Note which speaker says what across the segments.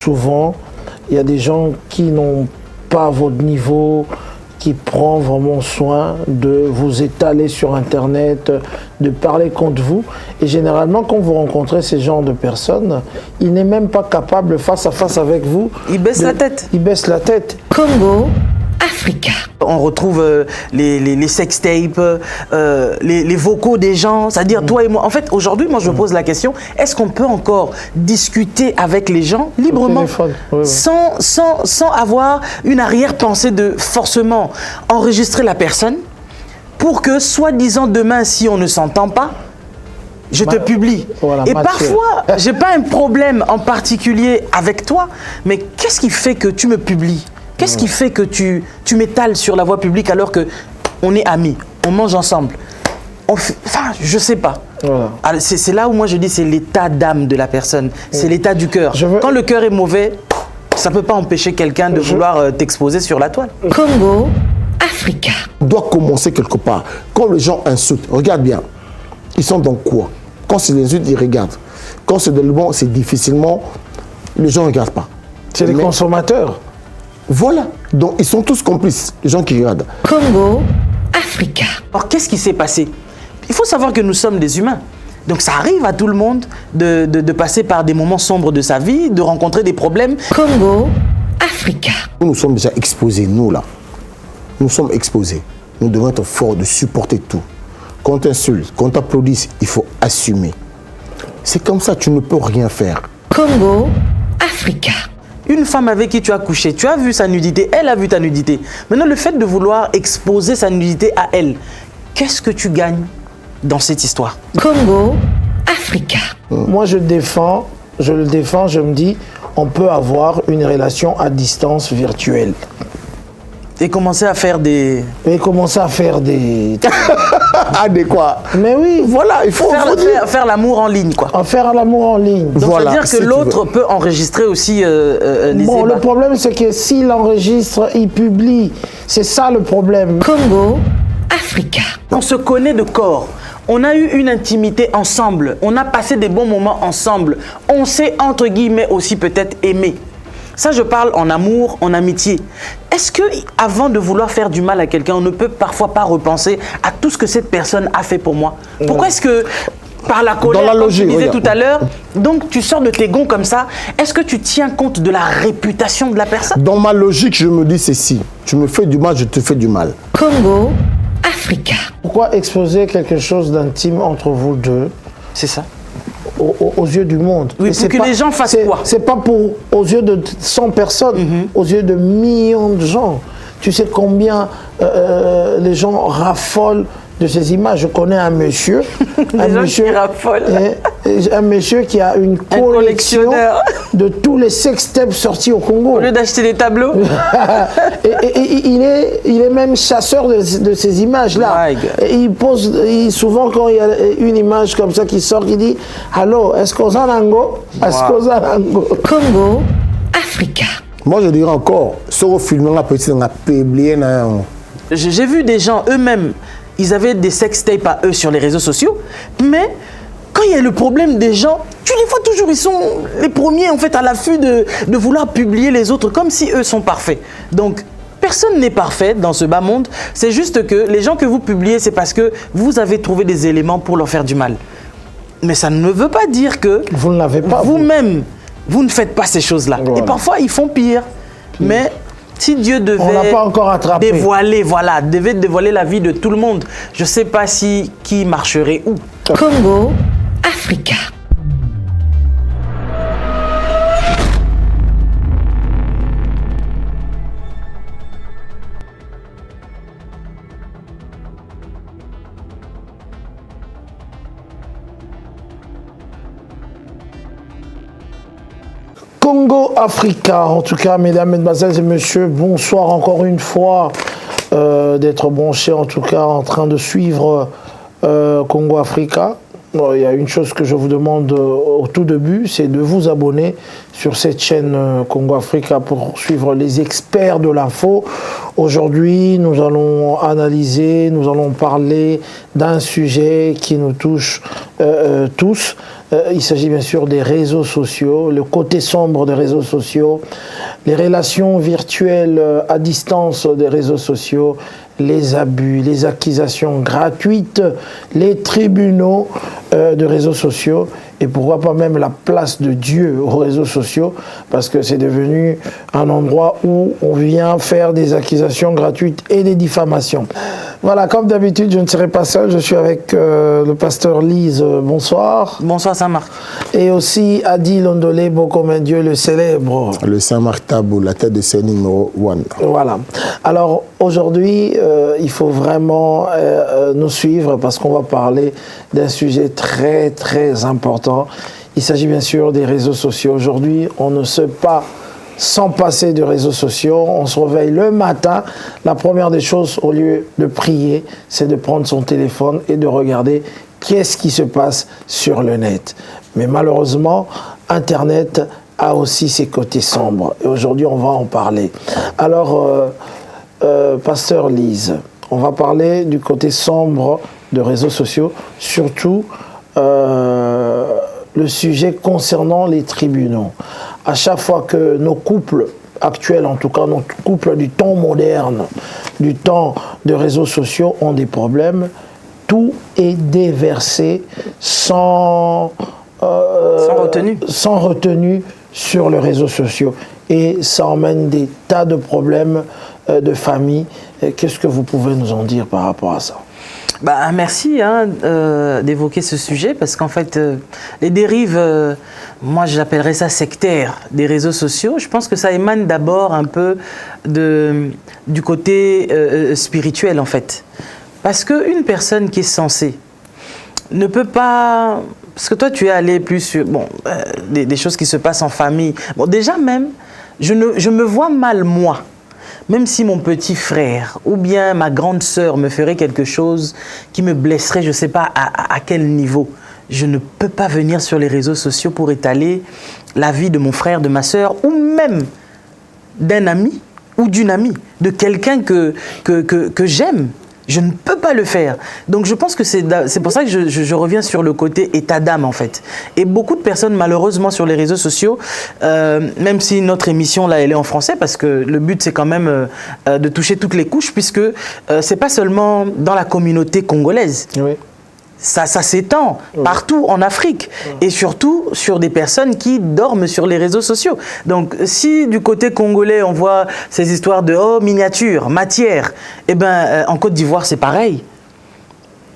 Speaker 1: souvent, il y a des gens qui n'ont pas votre niveau, qui prend vraiment soin de vous étaler sur Internet, de parler contre vous. Et généralement, quand vous rencontrez ces genres de personnes, il n'est même pas capable, face à face avec vous...
Speaker 2: Il baisse la tête.
Speaker 1: Il baisse la tête.
Speaker 3: Congo Africa.
Speaker 2: On retrouve les sextapes, les vocaux des gens, c'est-à-dire toi et moi. En fait, aujourd'hui, moi, je me pose la question, est-ce qu'on peut encore discuter avec les gens librement, sans avoir une arrière-pensée de forcément enregistrer la personne pour que, soi-disant, demain, si on ne s'entend pas, je te publie.
Speaker 1: Voilà,
Speaker 2: et parfois, j'ai pas un problème en particulier avec toi, mais qu'est-ce qui fait que tu me publies ? Qu'est-ce qui fait que tu m'étales sur la voie publique alors qu'on est amis, on mange ensemble? Enfin, je sais pas. Voilà. C'est là où moi je dis c'est l'état d'âme de la personne, c'est l'état du cœur. Quand le cœur est mauvais, ça peut pas empêcher quelqu'un de vouloir t'exposer sur la toile.
Speaker 3: Congo Africa.
Speaker 4: On doit commencer quelque part. Quand les gens insultent, regarde bien, ils sont dans quoi? Quand c'est l'insulte, ils regardent. Quand c'est de l'humour, c'est difficilement, les gens ne regardent pas.
Speaker 1: C'est les consommateurs.
Speaker 4: Voilà, donc ils sont tous complices, les gens qui regardent.
Speaker 3: Congo Africa.
Speaker 2: Alors qu'est-ce qui s'est passé? Il faut savoir que nous sommes des humains. Donc ça arrive à tout le monde de passer par des moments sombres de sa vie, de rencontrer des problèmes.
Speaker 3: Congo Africa.
Speaker 4: Nous sommes déjà exposés, nous là. Nous sommes exposés. Nous devons être forts de supporter tout. Quand on t'insulte, quand on t'applaudisse, il faut assumer. C'est comme ça, tu ne peux rien faire.
Speaker 3: Congo Africa.
Speaker 2: Une femme avec qui tu as couché, tu as vu sa nudité, elle a vu ta nudité. Maintenant, le fait de vouloir exposer sa nudité à elle, qu'est-ce que tu gagnes dans cette histoire?
Speaker 3: Congo Africa.
Speaker 1: Moi, je le défends, je me dis, on peut avoir une relation à distance virtuelle.
Speaker 2: Et commencer à faire des...
Speaker 4: Ah, des quoi?
Speaker 1: Mais oui.
Speaker 4: Voilà, il faut
Speaker 2: faire l'amour en ligne, quoi.
Speaker 1: Faire l'amour en ligne.
Speaker 2: Donc, voilà, ça veut dire que l'autre peut enregistrer aussi les
Speaker 1: Bon, le problème, c'est que s'il enregistre, il publie. C'est ça le problème.
Speaker 3: Congo Africa.
Speaker 2: On se connaît de corps. On a eu une intimité ensemble. On a passé des bons moments ensemble. On s'est, entre guillemets, aussi peut-être aimé. Ça, je parle en amour, en amitié. Est-ce que, avant de vouloir faire du mal à quelqu'un, on ne peut parfois pas repenser à tout ce que cette personne a fait pour moi? Pourquoi est-ce que, par la colère,
Speaker 4: dans la logique,
Speaker 2: comme tu disais tout à l'heure, donc tu sors de tes gonds comme ça, est-ce que tu tiens compte de la réputation de la personne?
Speaker 4: Dans ma logique, je me dis ceci. Tu me fais du mal, je te fais du mal.
Speaker 3: Congo Africa.
Speaker 1: Pourquoi exposer quelque chose d'intime entre vous deux?
Speaker 2: C'est ça.
Speaker 1: Aux yeux du monde.
Speaker 2: Oui, pour que les gens fassent quoi?
Speaker 1: C'est pas aux yeux de 100 personnes, aux yeux de millions de gens. Tu sais combien les gens raffolent de ces images. Je connais un monsieur, un monsieur qui a une collection de tous les sextapes sortis au Congo.
Speaker 2: Au lieu d'acheter des tableaux.
Speaker 1: et il est même chasseur de ces images-là. Et il pose, souvent quand il y a une image comme ça qui sort, il dit « Allô, est-ce qu'on a Nango? Est-ce qu'on a Nango ?»
Speaker 3: Congo Africa.
Speaker 4: Moi, je dirais encore, ce film là petit, on a publié.
Speaker 2: J'ai vu des gens eux-mêmes. Ils avaient des sextapes à eux sur les réseaux sociaux, mais quand il y a le problème des gens, tu les vois toujours, ils sont les premiers en fait à l'affût de vouloir publier les autres comme si eux sont parfaits. Donc, personne n'est parfait dans ce bas monde, c'est juste que les gens que vous publiez, c'est parce que vous avez trouvé des éléments pour leur faire du mal. Mais ça ne veut pas dire que
Speaker 1: vous ne l'avez pas
Speaker 2: vous-même, vous ne faites pas ces choses-là. Voilà. Et parfois, ils font pire. Mais si Dieu devait dévoiler, devait dévoiler la vie de tout le monde, je ne sais pas qui marcherait où.
Speaker 3: Congo Africa.
Speaker 1: Congo Africa, en tout cas, mesdames, mesdemoiselles et messieurs, bonsoir encore une fois d'être branchés, en tout cas, en train de suivre Congo Africa. Bon, il y a une chose que je vous demande au tout début, c'est de vous abonner sur cette chaîne Congo Africa pour suivre les experts de l'info. Aujourd'hui, nous allons analyser, nous allons parler d'un sujet qui nous touche tous. Il s'agit bien sûr des réseaux sociaux, le côté sombre des réseaux sociaux, les relations virtuelles à distance des réseaux sociaux, les abus, les accusations gratuites, les tribunaux de réseaux sociaux et pourquoi pas même la place de Dieu aux réseaux sociaux parce que c'est devenu un endroit où on vient faire des accusations gratuites et des diffamations. Voilà, comme d'habitude, je ne serai pas seul, je suis avec le pasteur Lise, bonsoir.
Speaker 2: Bonsoir Saint-Marc.
Speaker 1: Et aussi Adi Londolé, Bokomen Dieu le célèbre.
Speaker 4: Le Saint-Marc Tabou, la tête de scène numéro 1.
Speaker 1: Voilà. Alors aujourd'hui, il faut vraiment nous suivre parce qu'on va parler d'un sujet très très important. Il s'agit bien sûr des réseaux sociaux. Aujourd'hui, on ne sait pas sans passer de réseaux sociaux. On se réveille le matin. La première des choses, au lieu de prier, c'est de prendre son téléphone et de regarder qu'est-ce qui se passe sur le net. Mais malheureusement, Internet a aussi ses côtés sombres. Et aujourd'hui, on va en parler. Alors, pasteur Lise, on va parler du côté sombre de réseaux sociaux, surtout le sujet concernant les tribunaux. À chaque fois que nos couples actuels, en tout cas nos couples du temps moderne, du temps de réseaux sociaux ont des problèmes, tout est déversé sans retenue sur les réseaux sociaux. Et ça emmène des tas de problèmes de famille. Qu'est-ce que vous pouvez nous en dire par rapport à ça ?
Speaker 2: Merci d'évoquer ce sujet parce qu'en fait, les dérives, moi j'appellerais ça sectaire des réseaux sociaux. Je pense que ça émane d'abord un peu du côté spirituel en fait. Parce qu'une personne qui est censée ne peut pas... Parce que toi tu es allé plus sur des choses qui se passent en famille. Bon, déjà même, je me vois mal moi. Même si mon petit frère ou bien ma grande sœur me ferait quelque chose qui me blesserait, je ne sais pas à quel niveau, je ne peux pas venir sur les réseaux sociaux pour étaler la vie de mon frère, de ma sœur ou même d'un ami ou d'une amie, de quelqu'un que j'aime. Je ne peux pas le faire. Donc je pense que c'est pour ça que je reviens sur le côté état d'âme en fait. Et beaucoup de personnes malheureusement sur les réseaux sociaux, même si notre émission là elle est en français parce que le but c'est quand même de toucher toutes les couches puisque c'est pas seulement dans la communauté congolaise.
Speaker 1: Oui.
Speaker 2: Ça s'étend partout en Afrique et surtout sur des personnes qui dorment sur les réseaux sociaux. Donc si du côté congolais on voit ces histoires de miniature, matière, en Côte d'Ivoire c'est pareil.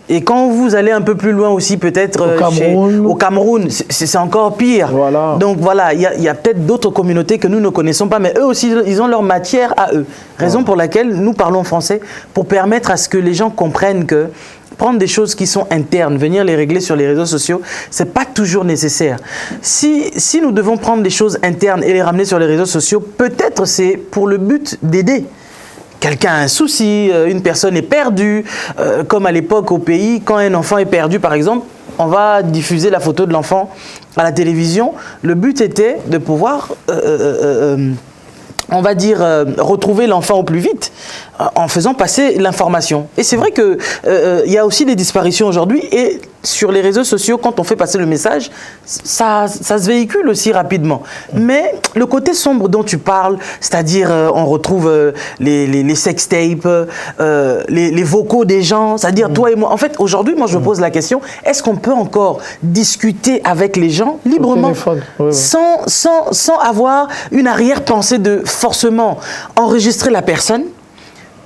Speaker 2: Et quand vous allez un peu plus loin aussi peut-être au Cameroun, c'est encore pire.
Speaker 1: Voilà.
Speaker 2: Donc voilà, il y a peut-être d'autres communautés que nous ne connaissons pas, mais eux aussi ils ont leur matière à eux. Raison pour laquelle nous parlons français, pour permettre à ce que les gens comprennent que prendre des choses qui sont internes, venir les régler sur les réseaux sociaux, c'est pas toujours nécessaire. Si nous devons prendre des choses internes et les ramener sur les réseaux sociaux, peut-être c'est pour le but d'aider. Quelqu'un a un souci, une personne est perdue, comme à l'époque au pays, quand un enfant est perdu par exemple, on va diffuser la photo de l'enfant à la télévision. Le but était de pouvoir... on va dire, retrouver l'enfant au plus vite en faisant passer l'information. Et c'est vrai qu'il y a aussi des disparitions aujourd'hui et sur les réseaux sociaux, quand on fait passer le message, ça se véhicule aussi rapidement. Mais le côté sombre dont tu parles, c'est-à-dire on retrouve les sextapes, les vocaux des gens, c'est-à-dire toi et moi. En fait, aujourd'hui, moi je me pose la question, est-ce qu'on peut encore discuter avec les gens librement sans avoir une arrière-pensée de forcément enregistrer la personne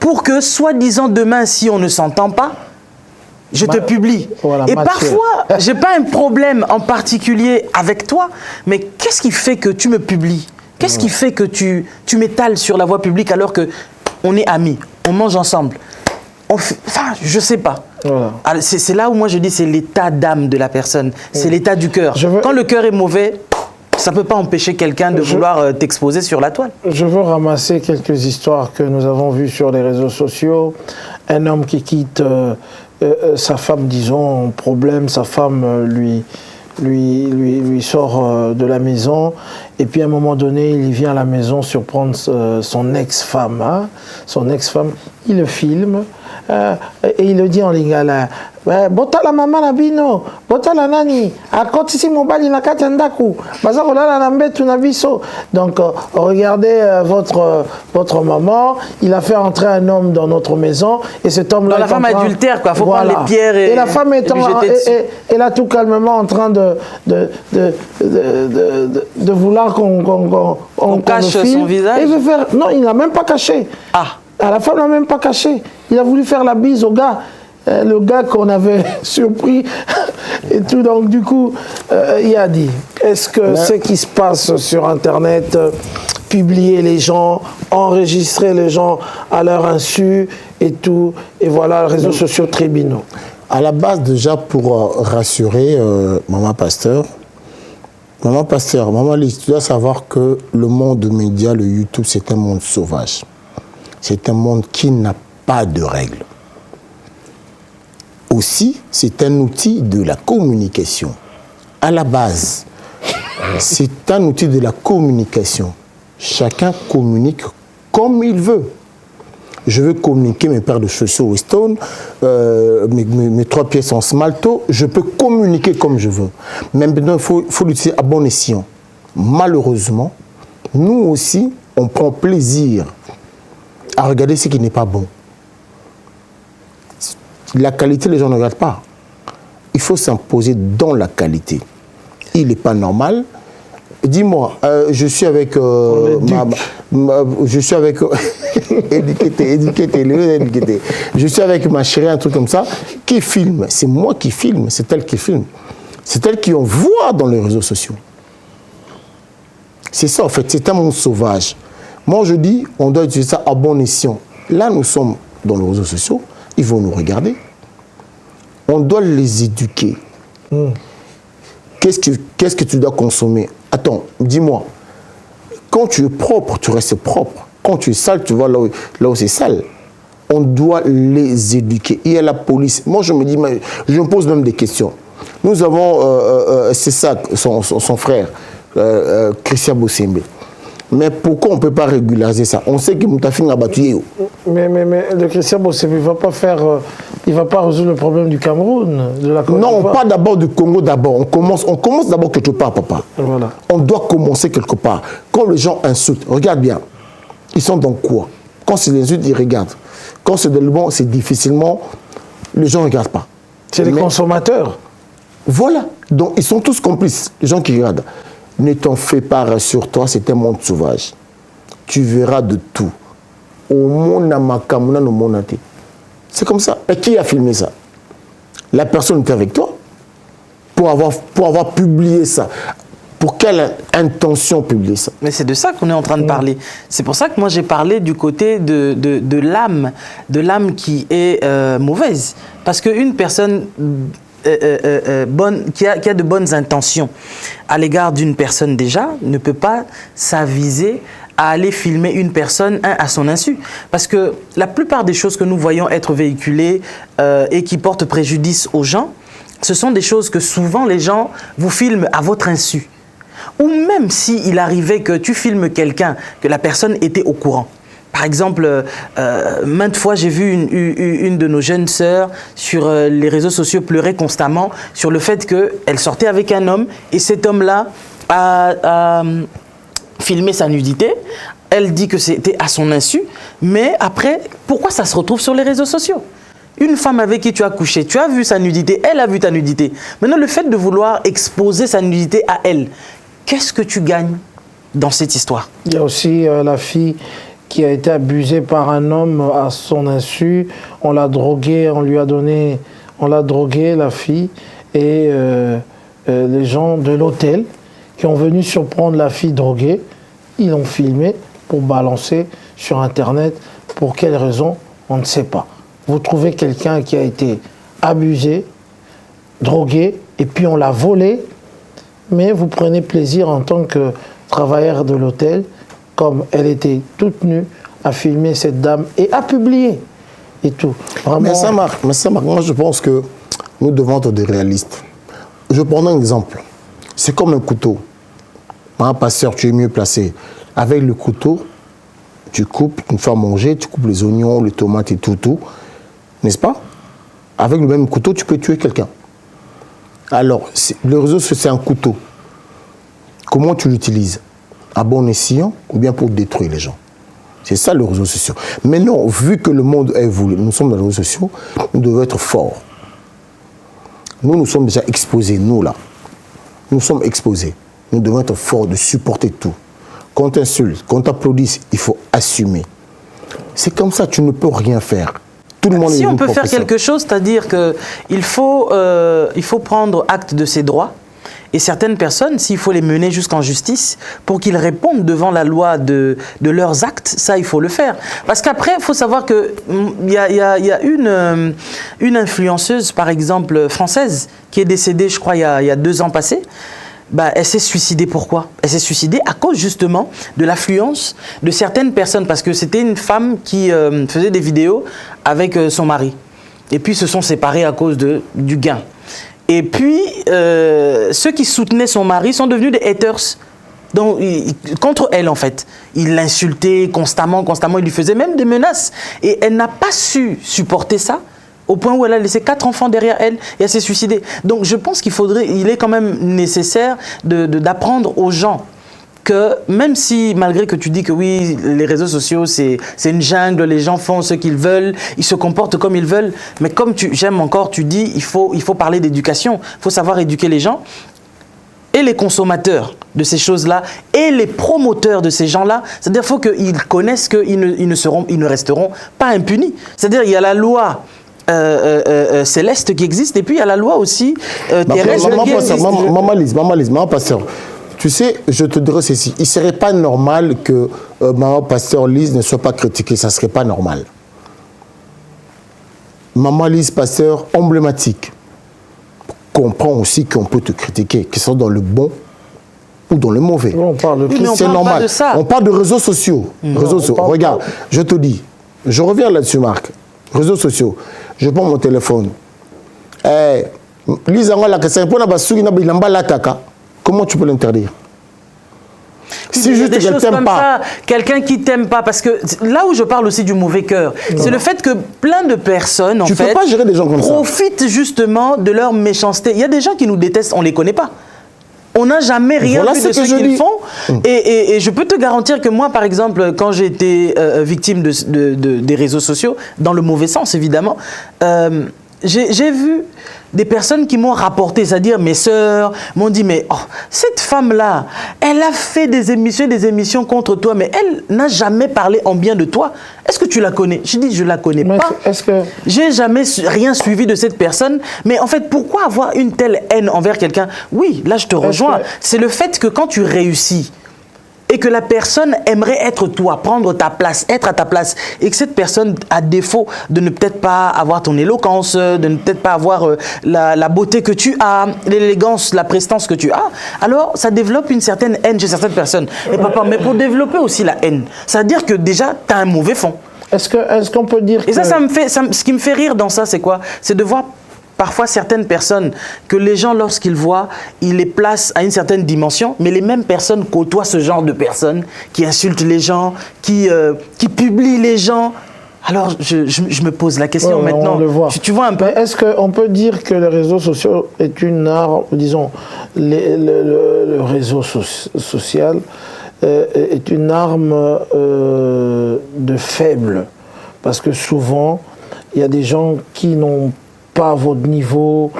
Speaker 2: pour que, soi-disant, demain, si on ne s'entend pas, je te publie. Voilà, et parfois, je n'ai pas un problème en particulier avec toi, mais qu'est-ce qui fait que tu me publies? Qu'est-ce qui fait que tu m'étales sur la voie publique alors qu'on est amis, on mange ensemble? Enfin, je ne sais pas. Voilà. C'est là où moi je dis c'est l'état d'âme de la personne, c'est l'état du cœur. Quand le cœur est mauvais, ça ne peut pas empêcher quelqu'un de vouloir t'exposer sur la toile. Je
Speaker 1: veux ramasser quelques histoires que nous avons vues sur les réseaux sociaux. Un homme qui quitte sa femme, disons, problème, sa femme lui sort de la maison. Et puis à un moment donné, il vient à la maison surprendre son ex-femme. Son ex-femme, il le filme. et il le dit en lingala. Bota la maman la bino, bota la nani, à côté si mobali na katandaku, baza kolala na mbetu na biso. Donc regardez votre maman, il a fait entrer un homme dans notre maison et cet homme là
Speaker 2: la femme adultère quoi, faut prendre les pierres
Speaker 1: et la femme est et là tout calmement en train de vouloir qu'on
Speaker 2: cache
Speaker 1: filme.
Speaker 2: son visage.
Speaker 1: Il veut faire non, il n'a même pas caché. La femme n'a même pas caché. Il a voulu faire la bise au gars. Le gars qu'on avait surpris et tout, donc du coup, il a dit, est-ce que ce qui se passe sur Internet, publier les gens, enregistrer les gens à leur insu et tout, et voilà, les réseaux sociaux tribunaux.
Speaker 4: À la base, déjà, pour rassurer Maman Pasteur, Maman Lise, tu dois savoir que le monde média, le YouTube, c'est un monde sauvage. C'est un monde qui n'a pas de règles. Aussi, c'est un outil de la communication. À la base, c'est un outil de la communication. Chacun communique comme il veut. Je veux communiquer mes paires de chaussures Weston, mes 3 pièces en smalto, je peux communiquer comme je veux. Mais maintenant, il faut l'utiliser à bon escient. Malheureusement, nous aussi, on prend plaisir à regarder ce qui n'est pas bon. La qualité, les gens ne regardent pas. Il faut s'imposer dans la qualité. Il n'est pas normal. Dis-moi, je suis avec je suis avec je suis avec ma chérie, un truc comme ça, qui filme. C'est moi qui filme, c'est elle qui filme. C'est elle qui envoie dans les réseaux sociaux. C'est ça, en fait, c'est un monde sauvage. Moi, je dis, on doit utiliser ça à bon escient. Là, nous sommes dans les réseaux sociaux, ils vont nous regarder. On doit les éduquer. Qu'est-ce que tu dois consommer? Attends, dis-moi. Quand tu es propre, tu restes propre. Quand tu es sale, tu vas là où c'est sale. On doit les éduquer. Il y a la police. Moi, je me dis, je me pose même des questions. Nous avons, c'est ça, son frère, Christian Bossembe. Mais pourquoi on ne peut pas régulariser ça? On sait que Moutafine a battu.
Speaker 1: Mais le Christian Bossembe, il ne va pas résoudre le problème du Cameroun, de la Côte d'Ivoire.
Speaker 4: Non, pas d'abord du Congo d'abord. On commence d'abord quelque part, papa.
Speaker 1: Voilà.
Speaker 4: On doit commencer quelque part. Quand les gens insultent, regarde bien, ils sont dans quoi? Quand c'est l'insulte, ils regardent. Quand c'est de le bon, c'est difficilement, les gens ne regardent pas.
Speaker 1: C'est les consommateurs.
Speaker 4: Voilà. Donc, ils sont tous complices, les gens qui regardent. Ne t'en fais pas, rassure-toi, c'est un monde sauvage. Tu verras de tout. Au monde amakamuna no monate. C'est comme ça. Et qui a filmé ça? La personne était avec toi pour avoir publié ça. Pour quelle intention publier ça?
Speaker 2: Mais c'est de ça qu'on est en train de parler. C'est pour ça que moi j'ai parlé du côté de l'âme qui est mauvaise. Parce qu'une personne qui a de bonnes intentions à l'égard d'une personne déjà ne peut pas s'aviser à aller filmer une personne à son insu. Parce que la plupart des choses que nous voyons être véhiculées et qui portent préjudice aux gens, ce sont des choses que souvent les gens vous filment à votre insu. Ou même s'il arrivait que tu filmes quelqu'un, que la personne était au courant. Par exemple, maintes fois, j'ai vu une de nos jeunes sœurs sur les réseaux sociaux pleurer constamment sur le fait qu'elle sortait avec un homme et cet homme-là a filmé sa nudité. Elle dit que c'était à son insu, mais après, pourquoi ça se retrouve sur les réseaux sociaux? Une femme avec qui tu as couché, tu as vu sa nudité, elle a vu ta nudité. Maintenant, le fait de vouloir exposer sa nudité à elle, qu'est-ce que tu gagnes dans cette histoire? Il
Speaker 1: y a aussi la fille qui a été abusée par un homme à son insu. On l'a droguée, on l'a droguée, la fille, et les gens de l'hôtel qui ont venu surprendre la fille droguée, ils l'ont filmé pour balancer sur Internet. Pour quelle raison? On ne sait pas. Vous trouvez quelqu'un qui a été abusé, drogué, et puis on l'a volé, mais vous prenez plaisir en tant que travailleur de l'hôtel, comme elle était toute nue, à filmer cette dame et à publier et tout. Vraiment...
Speaker 4: Mais ça marche. Moi, je pense que nous devons être des réalistes. Je prends un exemple. C'est comme un couteau. Un passeur, tu es mieux placé. Avec le couteau, tu coupes, une fois mangé, tu coupes les oignons, les tomates et tout. n'est-ce pas? Avec le même couteau, tu peux tuer quelqu'un. Alors, le réseau, c'est un couteau. Comment tu l'utilises? À bon escient ou bien pour détruire les gens? C'est ça le réseau social. Mais non, vu que le monde a évolué, nous sommes dans les réseaux sociaux, nous devons être forts. Nous sommes déjà exposés, nous là. Nous sommes exposés. Nous devons être forts de supporter tout. Quand on t'insulte, quand on t'applaudisse, il faut assumer. C'est comme ça, tu ne peux rien faire. Tout le monde
Speaker 2: si
Speaker 4: est
Speaker 2: on peut
Speaker 4: professeur.
Speaker 2: faire quelque chose, c'est-à-dire qu'il faut prendre acte de ses droits. Et certaines personnes, s'il faut les mener jusqu'en justice pour qu'ils répondent devant la loi de leurs actes, ça, il faut le faire. Parce qu'après, il faut savoir qu'il y a une influenceuse, par exemple, française, qui est décédée, je crois, il y a 2 ans passés. Bah, elle s'est suicidée. Pourquoi? Elle s'est suicidée à cause justement de l'affluence de certaines personnes. Parce que c'était une femme qui faisait des vidéos avec son mari. Et puis, ils se sont séparés à cause du gain. Et puis, ceux qui soutenaient son mari sont devenus des haters. Donc, contre elle, en fait. Il l'insultait constamment, il lui faisait même des menaces. Et elle n'a pas su supporter ça, au point où elle a laissé 4 enfants derrière elle et elle s'est suicidée. Donc, je pense il est quand même nécessaire d'apprendre aux gens que même si, malgré que tu dis que oui, les réseaux sociaux, c'est une jungle, les gens font ce qu'ils veulent, ils se comportent comme ils veulent, mais comme j'aime encore, tu dis, il faut parler d'éducation, il faut savoir éduquer les gens, et les consommateurs de ces choses-là, et les promoteurs de ces gens-là, c'est-à-dire qu'il faut qu'ils connaissent qu'ils ne resteront pas impunis. C'est-à-dire il y a la loi céleste qui existe, et puis il y a la loi aussi terrestre qui existe.
Speaker 4: Maman Lise, pasteur. Tu sais, je te dirais ceci, il ne serait pas normal que maman pasteur Lise ne soit pas critiquée, ça ne serait pas normal. Maman Lise pasteur emblématique comprend aussi qu'on peut te critiquer, que ce soit dans le bon ou dans le mauvais.
Speaker 1: On parle de
Speaker 4: c'est normal. De ça. On parle de réseaux sociaux. Regarde, je te dis, je reviens là-dessus, Marc. Réseaux sociaux. Je prends mon téléphone. Lise, comment tu peux l'interdire?
Speaker 2: Si juste quelqu'un t'aime pas. Quelqu'un qui t'aime pas, parce que là où je parle aussi du mauvais cœur, c'est le fait que plein de personnes, en fait,
Speaker 4: peux pas gérer des gens comme
Speaker 2: profitent justement de leur méchanceté. Il y a des gens qui nous détestent, on les connaît pas. On n'a jamais rien vu de ce qu'ils font. Et je peux te garantir que moi, par exemple, quand j'ai été victime des réseaux sociaux, dans le mauvais sens évidemment, j'ai vu des personnes qui m'ont rapporté, c'est-à-dire mes sœurs, m'ont dit, mais cette femme-là, elle a fait des émissions contre toi, mais elle n'a jamais parlé en bien de toi. Est-ce que tu la connais? Je dis, je la connais pas. J'ai jamais rien suivi de cette personne, mais en fait, pourquoi avoir une telle haine envers quelqu'un? Oui, là, je te rejoins. C'est le fait que quand tu réussis, et que la personne aimerait être toi, prendre ta place, être à ta place, et que cette personne, à défaut de ne peut-être pas avoir ton éloquence, de ne peut-être pas avoir la beauté que tu as, l'élégance, la prestance que tu as, alors ça développe une certaine haine chez certaines personnes. Et papa, mais pour développer aussi la haine, ça veut dire que déjà, tu as un mauvais fond.
Speaker 1: Est-ce qu'on peut dire
Speaker 2: que... Et ce qui me fait rire dans ça, c'est quoi? C'est de voir parfois certaines personnes que les gens, lorsqu'ils voient, ils les placent à une certaine dimension, mais les mêmes personnes côtoient ce genre de personnes qui insultent les gens, qui publient les gens. Alors, je me pose la question maintenant.
Speaker 1: On le voit.
Speaker 2: Tu vois un peu.
Speaker 1: Est-ce qu'on peut dire que les réseaux sociaux est une arme, disons, le réseau social est une arme de faible? Parce que souvent, il y a des gens qui n'ont pas à votre niveau,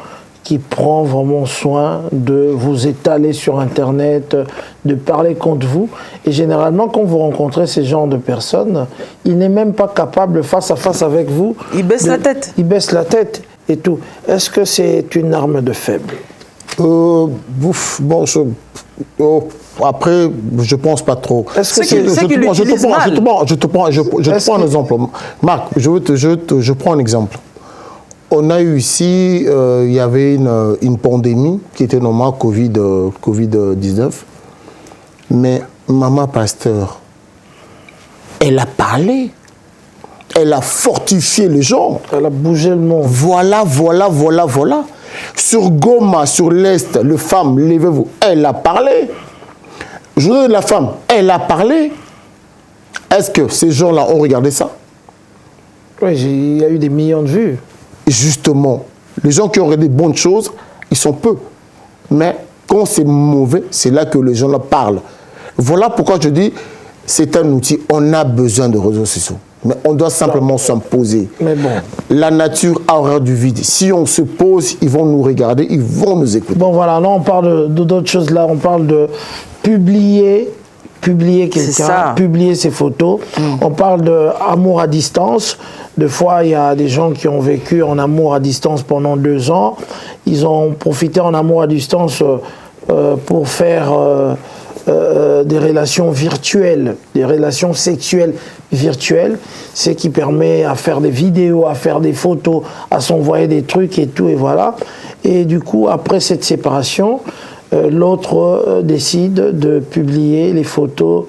Speaker 1: qui prend vraiment soin de vous étaler sur Internet, de parler contre vous. Et généralement, quand vous rencontrez ces genres de personnes, il n'est même pas capable, face à face avec vous...
Speaker 2: Il baisse la tête.
Speaker 1: Il baisse la tête et tout. Est-ce que c'est une arme de faible? Après, je pense pas trop.
Speaker 2: Est-ce que
Speaker 4: je te prends un exemple. Marc, je prends un exemple. On a eu ici, il y avait une pandémie qui était normalement Covid-19. Mais maman pasteur, elle a parlé. Elle a fortifié les gens.
Speaker 1: Elle a bougé le monde.
Speaker 4: Voilà. Sur Goma, sur l'Est, les femmes, levez-vous. Elle a parlé. Journée de la femme, elle a parlé. Est-ce que ces gens-là ont regardé ça?
Speaker 1: Oui, il y a eu des millions de vues.
Speaker 4: Et justement, les gens qui auraient des bonnes choses, ils sont peu. Mais quand c'est mauvais, c'est là que les gens leur parlent. Voilà pourquoi je dis, c'est un outil, on a besoin de réseaux sociaux. Mais on doit simplement s'imposer.
Speaker 1: Mais bon.
Speaker 4: La nature a horreur du vide. Si on se pose, ils vont nous regarder, ils vont nous écouter.
Speaker 1: Bon, voilà, là, on parle d'autres choses. Là, on parle de publier quelqu'un, publier ses photos. On parle d'amour à distance. Des fois, il y a des gens qui ont vécu en amour à distance pendant 2 ans. Ils ont profité en amour à distance pour faire des relations virtuelles, des relations sexuelles virtuelles. C'est qui permet à faire des vidéos, à faire des photos, à s'envoyer des trucs et tout, et voilà. Et du coup, après cette séparation, l'autre décide de publier les photos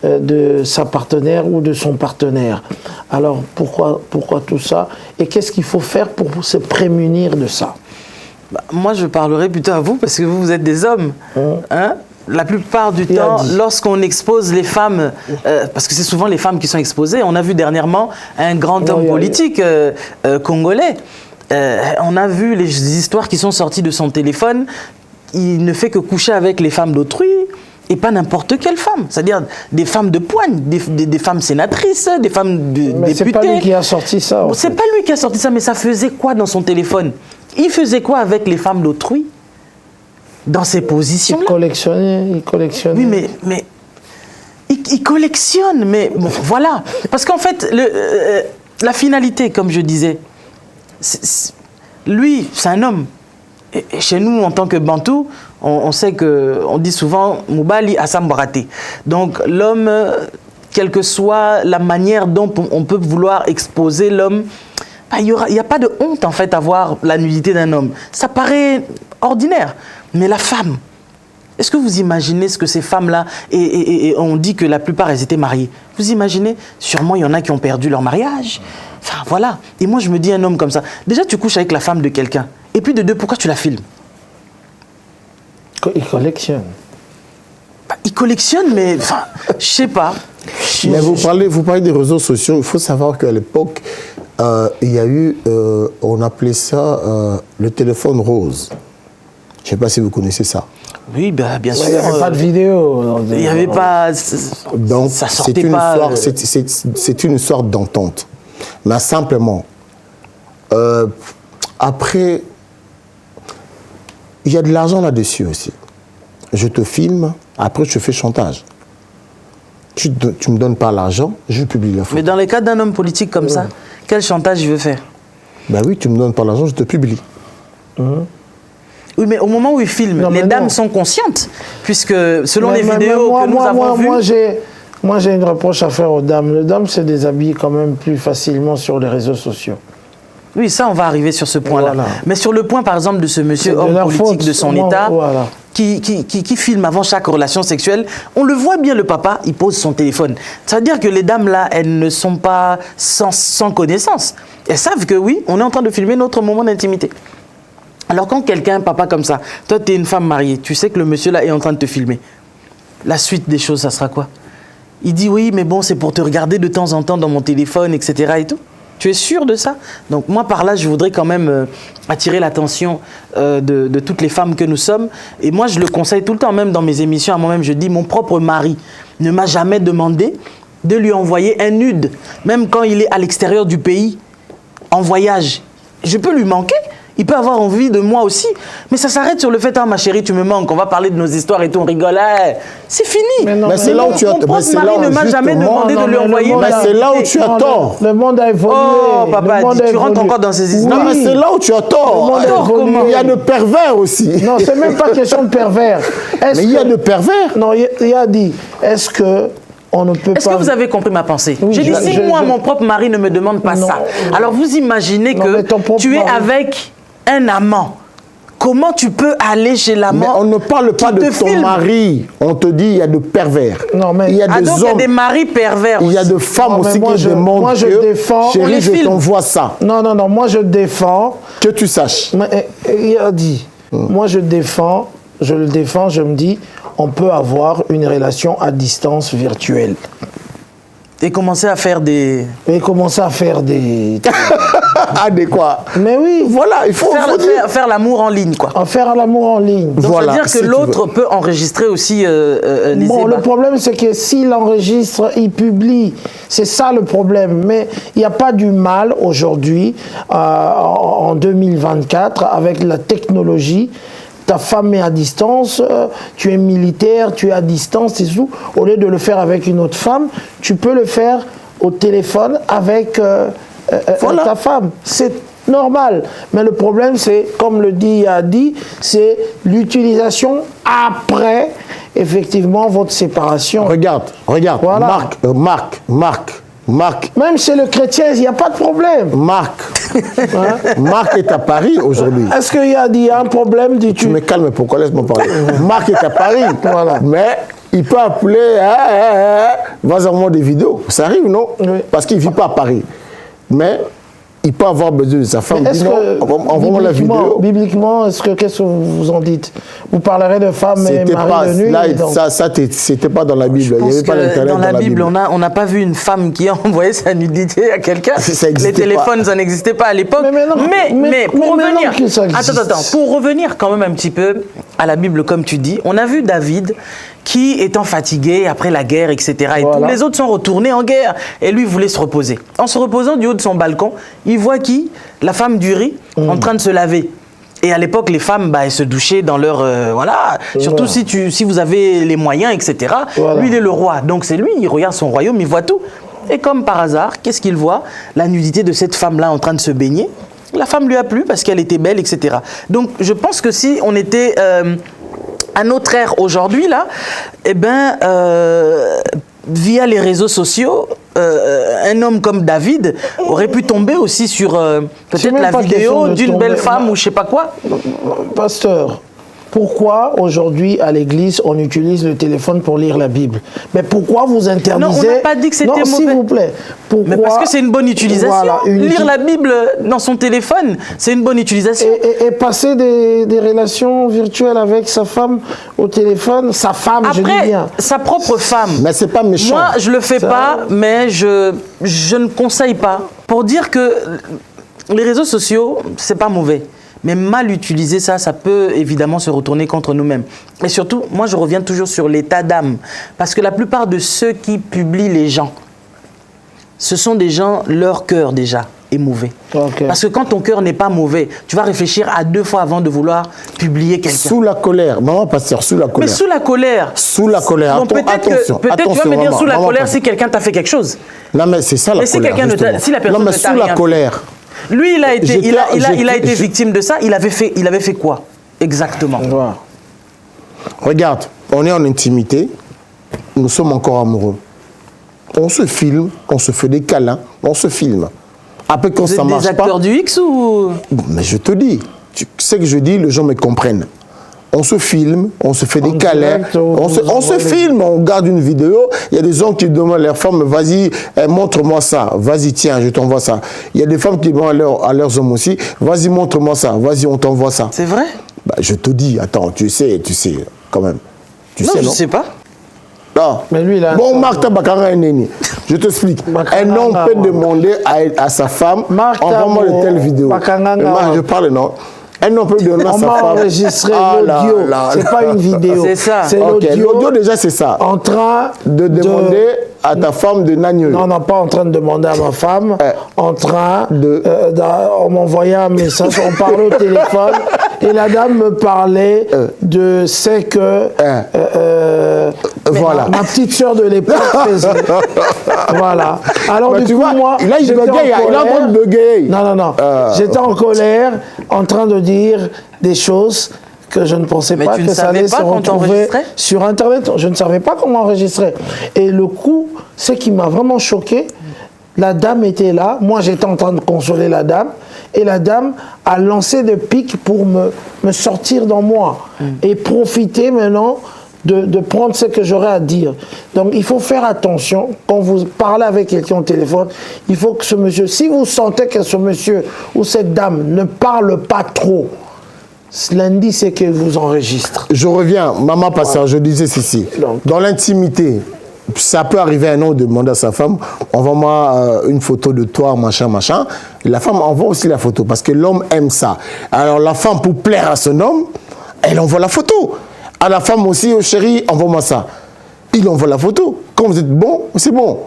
Speaker 1: de sa partenaire ou de son partenaire. Alors, pourquoi tout ça? Et qu'est-ce qu'il faut faire pour se prémunir de ça?
Speaker 2: Moi, je parlerai plutôt à vous, parce que vous êtes des hommes. Hein? La plupart du temps, lorsqu'on expose les femmes, parce que c'est souvent les femmes qui sont exposées, on a vu dernièrement un grand homme politique congolais. On a vu les histoires qui sont sorties de son téléphone. Il ne fait que coucher avec les femmes d'autrui, et pas n'importe quelle femme. C'est-à-dire des femmes de poigne, des femmes sénatrices, des femmes députées.
Speaker 1: Mais c'est pas lui qui a sorti ça.
Speaker 2: C'est pas lui qui a sorti ça, mais ça faisait quoi dans son téléphone? Il faisait quoi avec les femmes d'autrui dans ces positions?
Speaker 1: Il collectionnait.
Speaker 2: Oui, mais il collectionne, mais bon, voilà. Parce qu'en fait, la finalité, comme je disais, lui, c'est un homme. Et chez nous, en tant que Bantou, on sait que, on dit souvent Moubali Assam Baraté. Donc l'homme, quelle que soit la manière dont on peut vouloir exposer l'homme, il n'y a pas de honte en fait à voir la nudité d'un homme. Ça paraît ordinaire. Mais la femme, est-ce que vous imaginez ce que ces femmes-là, et on dit que la plupart elles étaient mariées, vous imaginez? Sûrement il y en a qui ont perdu leur mariage. Enfin voilà. Et moi je me dis, un homme comme ça, déjà tu couches avec la femme de quelqu'un, et puis de deux, pourquoi tu la filmes?
Speaker 1: Il collectionne.
Speaker 2: Il collectionne, mais enfin, je sais pas.
Speaker 4: Mais vous parlez des réseaux sociaux. Il faut savoir qu'à l'époque, il y a eu, on appelait ça le téléphone rose. Je ne sais pas si vous connaissez ça.
Speaker 2: Oui, bah, bien sûr.
Speaker 1: Il n'y avait pas de vidéo.
Speaker 2: Il n'y avait pas...
Speaker 4: Donc,
Speaker 2: ça sortait pas...
Speaker 4: C'est une sorte d'entente. Mais simplement, après, il y a de l'argent là-dessus aussi. Je te filme, après je te fais chantage. Tu ne me donnes pas l'argent, je publie la photo.
Speaker 2: Mais dans les cas d'un homme politique comme ça, quel chantage il veut faire?
Speaker 4: Ben oui, tu ne me donnes pas l'argent, je te publie.
Speaker 2: Oui, mais au moment où il filme, les dames sont conscientes, puisque selon les vidéos que nous avons vues...
Speaker 1: Moi, j'ai une reproche à faire aux dames. Les dames se déshabillent quand même plus facilement sur les réseaux sociaux.
Speaker 2: Oui, ça, on va arriver sur ce point-là.
Speaker 1: Voilà.
Speaker 2: Mais sur le point, par exemple, de ce monsieur homme politique de son État, qui filme avant chaque relation sexuelle, on le voit bien, le papa, il pose son téléphone. Ça veut dire que les dames, là, elles ne sont pas sans connaissance. Elles savent que, oui, on est en train de filmer notre moment d'intimité. Alors quand quelqu'un, un papa comme ça, toi, tu es une femme mariée, tu sais que le monsieur, là, est en train de te filmer. La suite des choses, ça sera quoi? Il dit, oui, mais bon, c'est pour te regarder de temps en temps dans mon téléphone, etc. et tout. Tu es sûr de ça? Donc moi, par là, je voudrais quand même attirer l'attention de toutes les femmes que nous sommes. Et moi, je le conseille tout le temps, même dans mes émissions, à moi-même, je dis, mon propre mari ne m'a jamais demandé de lui envoyer un nude, même quand il est à l'extérieur du pays, en voyage. Je peux lui manquer. Il peut avoir envie de moi aussi. Mais ça s'arrête sur le fait, ah ma chérie, tu me manques, on va parler de nos histoires et tout, on rigole. C'est fini.
Speaker 4: Mais c'est là où tu as tort.
Speaker 2: Mon propre mari ne m'a jamais demandé de lui envoyer
Speaker 4: ma nudité. C'est là où tu as tort.
Speaker 1: Le monde a évolué.
Speaker 2: Oh papa, tu rentres encore dans ces histoires.
Speaker 4: Non, mais c'est là où tu as tort. Il y a de pervers aussi.
Speaker 1: Non, c'est même pas question de pervers.
Speaker 4: Mais il y a de pervers.
Speaker 1: Non, il a dit, est-ce que... Est-ce
Speaker 2: que vous avez compris ma pensée?
Speaker 1: Oui,
Speaker 2: j'ai dit, si moi, mon propre mari ne me demande pas ça, alors vous imaginez que tu es avec un amant. Comment tu peux aller chez l'amant?
Speaker 4: Mais on ne parle pas de ton mari. On te dit, il y a de pervers.
Speaker 1: Non, mais
Speaker 4: il y a des
Speaker 2: donc
Speaker 4: hommes.
Speaker 2: Il y a des maris pervers aussi.
Speaker 4: Il y a de femmes aussi qui demandent
Speaker 1: moi, je défends.
Speaker 4: Chérie, je t'envoie ça.
Speaker 1: Non, moi je défends.
Speaker 4: Que tu saches.
Speaker 1: Mais, il a dit, moi je le défends, je me dis, on peut avoir une relation à distance virtuelle.
Speaker 2: Et commencer à faire des...
Speaker 1: Et commencer à faire des...
Speaker 4: Ah, des quoi?
Speaker 1: Mais oui.
Speaker 4: Voilà, il faut
Speaker 2: faire l'amour en ligne, quoi.
Speaker 1: En faire l'amour en ligne.
Speaker 2: Donc,
Speaker 4: voilà,
Speaker 2: ça veut dire que l'autre peut enregistrer aussi les
Speaker 1: Bon,
Speaker 2: ébats.
Speaker 1: le problème, c'est que s'il enregistre, il publie. C'est ça le problème. Mais il n'y a pas du mal aujourd'hui, en 2024, avec la technologie. Ta femme est à distance, tu es militaire, tu es à distance, et tout. Au lieu de le faire avec une autre femme, tu peux le faire au téléphone avec ta femme. C'est normal. Mais le problème, c'est, comme le dit Adi, c'est l'utilisation après, effectivement, votre séparation.
Speaker 4: Regarde.
Speaker 1: Voilà.
Speaker 4: Marc.
Speaker 1: Même chez le chrétien, il n'y a pas de problème.
Speaker 4: Marc est à Paris aujourd'hui.
Speaker 1: Est-ce qu'il y a un problème du
Speaker 4: Tu me calmes, pourquoi? Laisse-moi parler. Marc est à Paris.
Speaker 1: Voilà.
Speaker 4: Mais il peut appeler, vas envoyer des vidéos. Ça arrive, non?
Speaker 1: Oui.
Speaker 4: Parce qu'il ne vit pas à Paris. Mais il peut avoir besoin de sa femme.
Speaker 1: Est-ce que,
Speaker 4: envoie-moi la vidéo.
Speaker 1: bibliquement, qu'est-ce que vous en dites? Vous parlerez de femmes et mari de nuit?
Speaker 4: Là, c'était pas dans la Bible. Il n'y avait pas l'internet
Speaker 2: dans la Bible. On n'a pas vu une femme qui a envoyé sa nudité à quelqu'un. Les téléphones, ça n'existait pas à l'époque. Mais pour revenir, pour revenir quand même un petit peu à la Bible, comme tu dis, on a vu David qui, étant fatigué après la guerre, etc., et
Speaker 1: voilà.
Speaker 2: tous les autres sont retournés en guerre, et lui voulait se reposer. En se reposant du haut de son balcon, il voit qui? La femme d'Uri, en train de se laver. Et à l'époque, les femmes, elles se douchaient dans leur... voilà, surtout si vous avez les moyens, etc. Voilà. Lui, il est le roi, donc c'est lui, il regarde son royaume, il voit tout. Et comme par hasard, qu'est-ce qu'il voit? La nudité de cette femme-là en train de se baigner. La femme lui a plu parce qu'elle était belle, etc. Donc, je pense que si on était... à notre ère aujourd'hui, là, via les réseaux sociaux, un homme comme David aurait pu tomber aussi sur peut-être la vidéo d'une belle femme ou je sais pas quoi.
Speaker 1: Pasteur, pourquoi aujourd'hui à l'église on utilise le téléphone pour lire la Bible? Mais pourquoi vous interdisez?
Speaker 2: Non, on n'a pas dit que c'était mauvais.
Speaker 1: S'il vous plaît. Pourquoi?
Speaker 2: Mais parce que c'est une bonne utilisation. Voilà, lire la Bible dans son téléphone, c'est une bonne utilisation.
Speaker 1: Et passer des relations virtuelles avec sa femme au téléphone, sa femme,
Speaker 2: après,
Speaker 1: je dis bien.
Speaker 2: Sa propre femme.
Speaker 4: Mais c'est pas méchant.
Speaker 2: Moi, je le fais pas, mais je ne conseille pas. Pour dire que les réseaux sociaux, c'est pas mauvais. Mais mal utiliser ça peut évidemment se retourner contre nous-mêmes. Et surtout, moi je reviens toujours sur l'état d'âme. Parce que la plupart de ceux qui publient les gens, ce sont des gens, leur cœur déjà est mauvais. Okay. Parce que quand ton cœur n'est pas mauvais, tu vas réfléchir à 2 fois avant de vouloir publier quelqu'un.
Speaker 4: Sous la colère. Maman pasteur, sous la colère.
Speaker 2: Mais sous la colère.
Speaker 4: Sous la colère.
Speaker 2: Donc peut-être tu vas me dire sous la colère si quelqu'un t'a fait quelque chose.
Speaker 4: Non mais c'est ça la colère.
Speaker 2: Mais si la personne
Speaker 4: non mais sous la colère.
Speaker 2: Lui, il a été victime de ça. Il avait fait quoi exactement?
Speaker 4: Regarde, on est en intimité. Nous sommes encore amoureux. On se filme, on se fait des câlins, on se filme. Après, quand ça marche pas...
Speaker 2: Vous êtes des acteurs du X ou...
Speaker 4: Bon, mais je te dis, tu sais que je dis, les gens me comprennent. On se filme, on se fait des câlins, on se filme, on regarde une vidéo. Il y a des gens qui demandent à leurs femmes, vas-y, montre-moi ça. Vas-y, tiens, je t'envoie ça. Il y a des femmes qui demandent à leurs hommes aussi, vas-y, montre-moi ça. Vas-y, on t'envoie ça.
Speaker 2: C'est vrai?
Speaker 4: Je te dis, attends, tu sais, quand même.
Speaker 2: Non, je sais pas.
Speaker 4: Non. Mais lui, là, bon, Marc Tabakara est néni. Je t'explique. Un homme peut demander à sa femme, envoie-moi de telles vidéos. Je parle, non? Elle n'en peut donner à sa femme.
Speaker 1: On m'a enregistré l'audio. C'est pas une vidéo.
Speaker 2: C'est ça.
Speaker 1: C'est l'audio.
Speaker 4: L'audio, déjà, c'est ça.
Speaker 1: En train
Speaker 4: de demander à ta femme de nagner.
Speaker 1: Non, pas en train de demander à ma femme. En train on m'envoyait un message. On parlait au téléphone. Et la dame me parlait de ce que
Speaker 4: voilà.
Speaker 1: ma petite soeur de l'époque faisait. Voilà. Alors du coup, moi,
Speaker 4: là, il bégaye. Il est en train de bégayer.
Speaker 1: Non. J'étais en colère, en train de dire des choses que je ne pensais pas que ça allait se retrouver sur Internet. Je ne savais pas comment enregistrer. Et le coup, ce qui m'a vraiment choqué, la dame était là. Moi, j'étais en train de consoler la dame. Et la dame a lancé des pics pour me sortir dans moi. Et profiter maintenant de prendre ce que j'aurais à dire. Donc, il faut faire attention. Quand vous parlez avec quelqu'un au téléphone, il faut que ce monsieur, si vous sentez que ce monsieur ou cette dame ne parle pas trop, lundi, c'est que vous enregistre.
Speaker 4: Je reviens, maman pasteur, je disais ceci. Dans l'intimité, ça peut arriver un homme de demander à sa femme, envoie-moi une photo de toi, machin, machin. La femme envoie aussi la photo parce que l'homme aime ça. Alors la femme, pour plaire à son homme, elle envoie la photo. À la femme aussi, oh chérie, envoie-moi ça. Il envoie la photo. Quand vous êtes bon, c'est bon.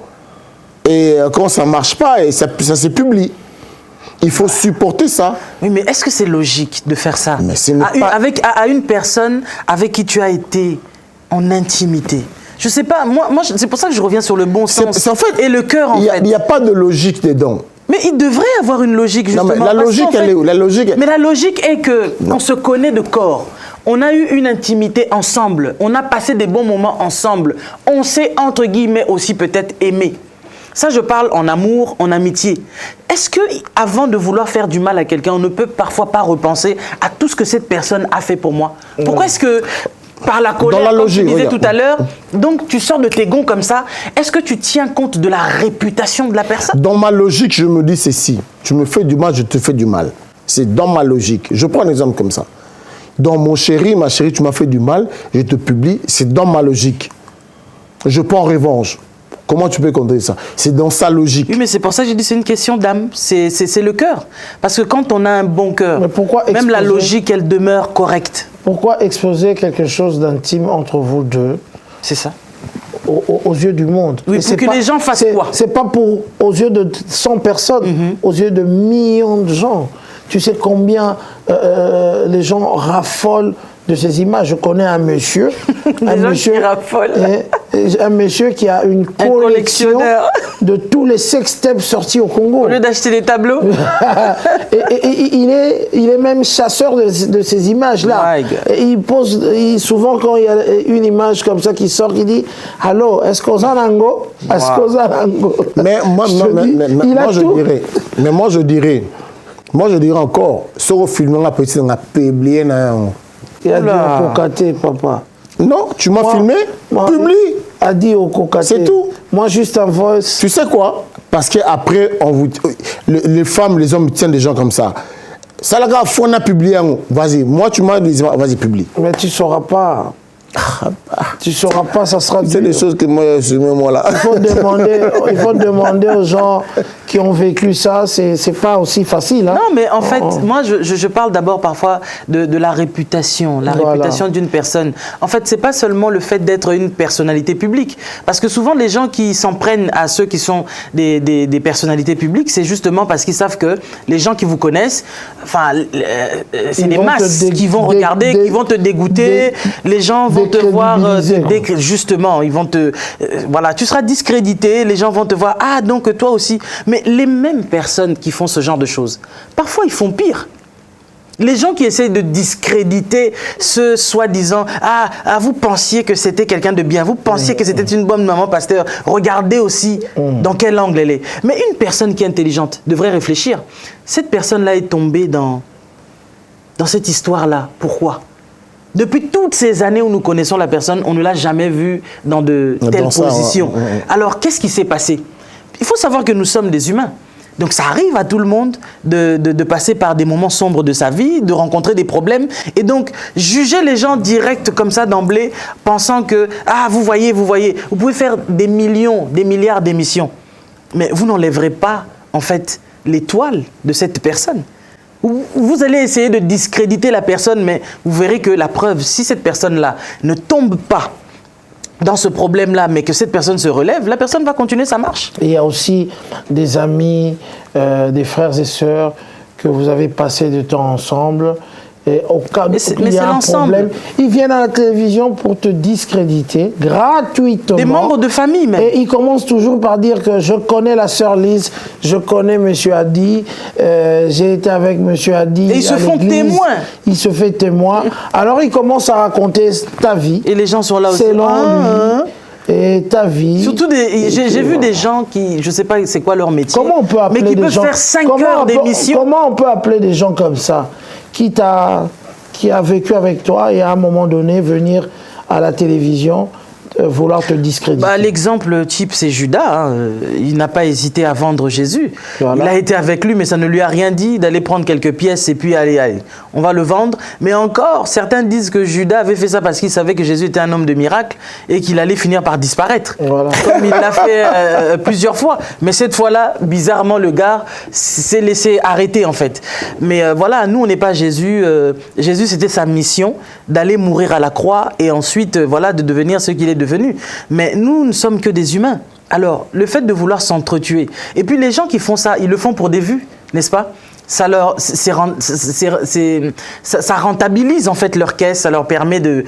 Speaker 4: Et quand ça ne marche pas, et ça se publie. Il faut supporter ça.
Speaker 2: Oui, mais est-ce que c'est logique de faire ça
Speaker 4: mais
Speaker 2: à une personne avec qui tu as été en intimité? Je sais pas, moi c'est pour ça que je reviens sur le bon sens
Speaker 4: en fait,
Speaker 2: et le cœur, en fait.
Speaker 4: Il n'y a pas de logique dedans.
Speaker 2: Mais il devrait avoir une logique, justement.
Speaker 4: Non, mais la logique, elle est où?
Speaker 2: Mais la logique est qu'on se connaît de corps. On a eu une intimité ensemble. On a passé des bons moments ensemble. On s'est, entre guillemets, aussi peut-être aimé. Ça, je parle en amour, en amitié. Est-ce que, avant de vouloir faire du mal à quelqu'un, on ne peut parfois pas repenser à tout ce que cette personne a fait pour moi? Pourquoi est-ce que, par la colère,
Speaker 4: dans la logique,
Speaker 2: comme tu disais tout à l'heure, donc tu sors de tes gonds comme ça, est-ce que tu tiens compte de la réputation de la personne?
Speaker 4: Dans ma logique, je me dis ceci. Tu me fais du mal, je te fais du mal. C'est dans ma logique. Je prends un exemple comme ça. Dans mon chéri, ma chérie, tu m'as fait du mal, je te publie, c'est dans ma logique. Je prends revanche. Comment tu peux contrer ça? C'est dans sa logique.
Speaker 2: Oui, mais c'est pour ça que j'ai dit c'est une question d'âme. C'est le cœur. Parce que quand on a un bon cœur, même la logique, elle demeure correcte.
Speaker 1: Pourquoi exposer quelque chose d'intime entre vous deux?
Speaker 2: C'est ça.
Speaker 1: Aux yeux du monde.
Speaker 2: Oui, pour que les gens fassent quoi?
Speaker 1: C'est pas aux yeux de 100 personnes, aux yeux de millions de gens. Tu sais combien les gens raffolent de ces images. Je connais un monsieur, un monsieur qui a une collection de tous les sextapes sortis au Congo.
Speaker 2: Au lieu d'acheter des tableaux.
Speaker 1: et il est même chasseur de ces images-là. Et il pose, souvent quand il y a une image comme ça qui sort, il dit « Allô, est-ce qu'on a nango? Est-ce qu'on a nango ?»
Speaker 4: Mais moi je dirais encore, ce film là peut-être on a publié.
Speaker 1: Il a dit au cocaté, papa.
Speaker 4: Non, tu m'as filmé, publie.
Speaker 1: A dit au cocaté.
Speaker 4: C'est tout.
Speaker 1: Moi, juste en voice.
Speaker 4: Tu sais quoi? Parce qu'après, les femmes, les hommes tiennent des gens comme ça. Ça, là, on a publié. Vas-y, moi, tu m'as dit, vas-y, publie.
Speaker 1: Mais tu ne sauras pas. Tu ne sauras pas, ça sera
Speaker 4: c'est des choses que moi là.
Speaker 1: Il faut demander aux gens qui ont vécu ça, c'est pas aussi facile. Hein?
Speaker 2: Non, mais en fait, moi, je parle d'abord parfois de la réputation, réputation d'une personne. En fait, c'est pas seulement le fait d'être une personnalité publique. Parce que souvent, les gens qui s'en prennent à ceux qui sont des personnalités publiques, c'est justement parce qu'ils savent que les gens qui vous connaissent, enfin, c'est des masses qui vont regarder, qui vont te dégoûter, les gens vont te voir, justement, ils vont te... voilà, tu seras discrédité, les gens vont te voir, ah, donc toi aussi. Mais les mêmes personnes qui font ce genre de choses, parfois ils font pire. Les gens qui essayent de discréditer ce soi-disant, vous pensiez que c'était quelqu'un de bien, vous pensiez que c'était une bonne maman pasteur, regardez aussi dans quel angle elle est. Mais une personne qui est intelligente devrait réfléchir. Cette personne-là est tombée dans cette histoire-là. Pourquoi ? Depuis toutes ces années où nous connaissons la personne, on ne l'a jamais vue dans de telles positions. Alors, qu'est-ce qui s'est passé? Il faut savoir que nous sommes des humains. Donc, ça arrive à tout le monde de passer par des moments sombres de sa vie, de rencontrer des problèmes. Et donc, juger les gens directs comme ça d'emblée, pensant que, vous voyez, vous pouvez faire des millions, des milliards d'émissions. Mais vous n'enlèverez pas, en fait, l'étoile de cette personne. Vous allez essayer de discréditer la personne, mais vous verrez que la preuve, si cette personne-là ne tombe pas dans ce problème-là, mais que cette personne se relève, la personne va continuer sa marche.
Speaker 1: Il y a aussi des amis, des frères et sœurs que vous avez passé du temps ensemble. Et au cas où il y a un problème, ils viennent à la télévision pour te discréditer gratuitement.
Speaker 2: Des membres de famille même.
Speaker 1: Et ils commencent toujours par dire que je connais la sœur Lise, je connais monsieur Adi, j'ai été avec monsieur Adi.
Speaker 2: Et ils se font témoins.
Speaker 1: Il se fait témoin. Alors ils commencent à raconter ta vie.
Speaker 2: Et les gens sont là aussi.
Speaker 1: Selon lui. Et ta vie.
Speaker 2: Surtout, j'ai vu des gens qui, je ne sais pas c'est quoi leur métier,
Speaker 1: comment on peut appeler
Speaker 2: mais qui
Speaker 1: des
Speaker 2: peuvent
Speaker 1: gens,
Speaker 2: faire 5 heures d'émission.
Speaker 1: Comment on peut appeler des gens comme ça qui a vécu avec toi et à un moment donné venir à la télévision vouloir te discréditer.
Speaker 2: Bah, l'exemple type, c'est Judas. Hein. Il n'a pas hésité à vendre Jésus.
Speaker 1: Voilà.
Speaker 2: Il a été avec lui, mais ça ne lui a rien dit d'aller prendre quelques pièces et puis allez, on va le vendre. Mais encore, certains disent que Judas avait fait ça parce qu'il savait que Jésus était un homme de miracle et qu'il allait finir par disparaître.
Speaker 1: Voilà.
Speaker 2: Comme il l'a fait plusieurs fois. Mais cette fois-là, bizarrement, le gars s'est laissé arrêter en fait. Mais voilà, nous, on n'est pas Jésus. Jésus, c'était sa mission d'aller mourir à la croix et ensuite, voilà, de devenir ce qu'il est devenu. Mais nous ne sommes que des humains. Alors, le fait de vouloir s'entretuer, et puis les gens qui font ça, ils le font pour des vues, n'est-ce pas? Ça rentabilise en fait leur caisse, ça leur permet de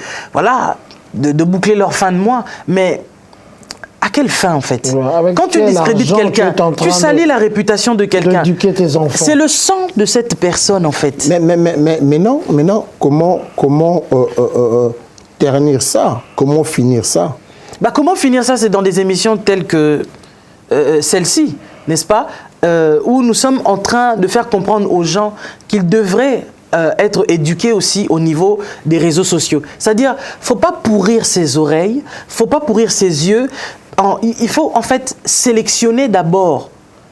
Speaker 2: boucler leur fin de mois. Mais à quelle fin en fait?
Speaker 1: Ouais,
Speaker 2: quand tu discrédites quelqu'un, tu salis la réputation de quelqu'un.
Speaker 1: D'éduquer tes enfants.
Speaker 2: C'est le sang de cette personne en fait.
Speaker 4: Mais non, comment ternir ça? Comment finir ça?
Speaker 2: Bah, comment finir ça? C'est dans des émissions telles que celle-ci, n'est-ce pas? Où nous sommes en train de faire comprendre aux gens qu'ils devraient être éduqués aussi au niveau des réseaux sociaux. C'est-à-dire, il ne faut pas pourrir ses oreilles, il ne faut pas pourrir ses yeux. Il faut en fait sélectionner d'abord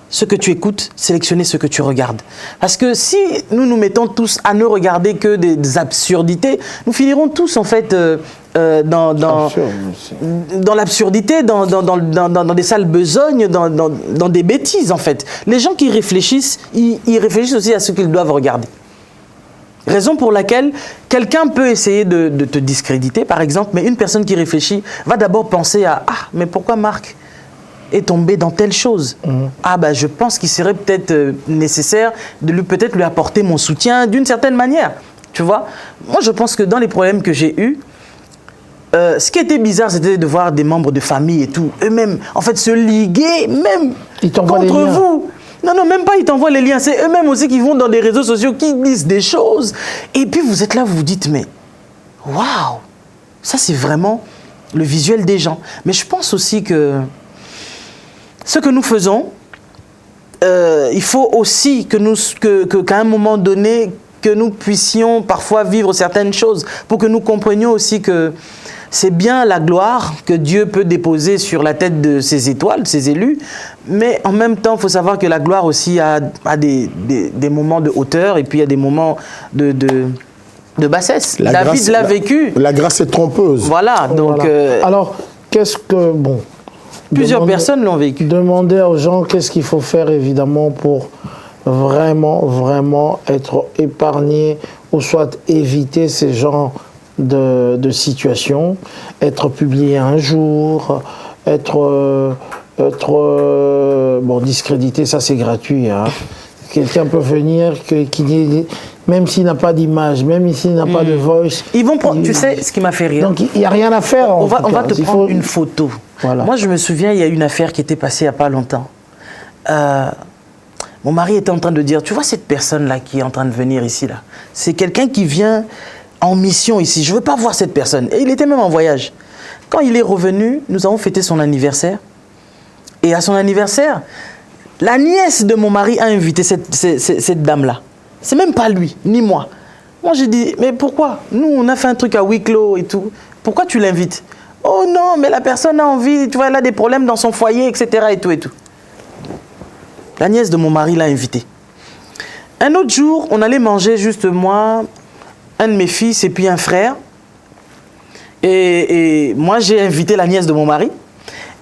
Speaker 2: ce que tu écoutes, sélectionner ce que tu regardes. Parce que si nous nous mettons tous à ne regarder que des absurdités, nous finirons tous en fait dans l'absurdité, dans des sales besognes, dans des bêtises en fait. Les gens qui réfléchissent, ils réfléchissent aussi à ce qu'ils doivent regarder. Raison pour laquelle quelqu'un peut essayer de te discréditer par exemple, mais une personne qui réfléchit va d'abord penser à « Ah, mais pourquoi Marc est tombé dans telle chose. Ah bah je pense qu'il serait peut-être nécessaire de lui apporter mon soutien d'une certaine manière. Tu vois? Moi je pense que dans les problèmes que j'ai eus, ce qui était bizarre, c'était de voir des membres de famille et tout, eux-mêmes, en fait, se liguer, même contre vous. Non, même pas, ils t'envoient les liens. C'est eux-mêmes aussi qui vont dans des réseaux sociaux, qui disent des choses. Et puis vous êtes là, vous vous dites, mais waouh, ça c'est vraiment le visuel des gens. Mais je pense aussi que ce que nous faisons, il faut aussi qu'à un moment donné, que nous puissions parfois vivre certaines choses pour que nous comprenions aussi que c'est bien la gloire que Dieu peut déposer sur la tête de ses étoiles, ses élus, mais en même temps, il faut savoir que la gloire aussi a des moments de hauteur et puis il y a des moments de bassesse. David l'a vécu.
Speaker 4: La grâce est trompeuse.
Speaker 2: Voilà, donc...
Speaker 1: Voilà. Alors, qu'est-ce que... Bon,
Speaker 2: plusieurs personnes l'ont vécu.
Speaker 1: Demandez aux gens qu'est-ce qu'il faut faire, évidemment, pour vraiment être épargné ou soit éviter ces genres de situations, être publié un jour, être discrédité, ça c'est gratuit. Hein. Quelqu'un peut venir, même s'il n'a pas d'image, même s'il n'a pas de voice.
Speaker 2: Ils vont prendre, tu sais, ce qui m'a fait rire.
Speaker 1: Donc il n'y a rien à faire.
Speaker 2: On va te prendre une photo. Voilà. Moi je me souviens, il y a une affaire qui était passée il n'y a pas longtemps. Mon mari était en train de dire, tu vois cette personne-là qui est en train de venir ici, là, c'est quelqu'un qui vient en mission ici. Je ne veux pas voir cette personne. Et il était même en voyage. Quand il est revenu, nous avons fêté son anniversaire. Et à son anniversaire, la nièce de mon mari a invité cette dame-là. C'est même pas lui, ni moi. Moi, j'ai dit, mais pourquoi? Nous, on a fait un truc à huis clos et tout. Pourquoi tu l'invites? Oh non, mais la personne a envie, tu vois, elle a des problèmes dans son foyer, etc. et tout et tout. La nièce de mon mari l'a invité. Un autre jour, on allait manger juste moi, un de mes fils et puis un frère. Et moi, j'ai invité la nièce de mon mari.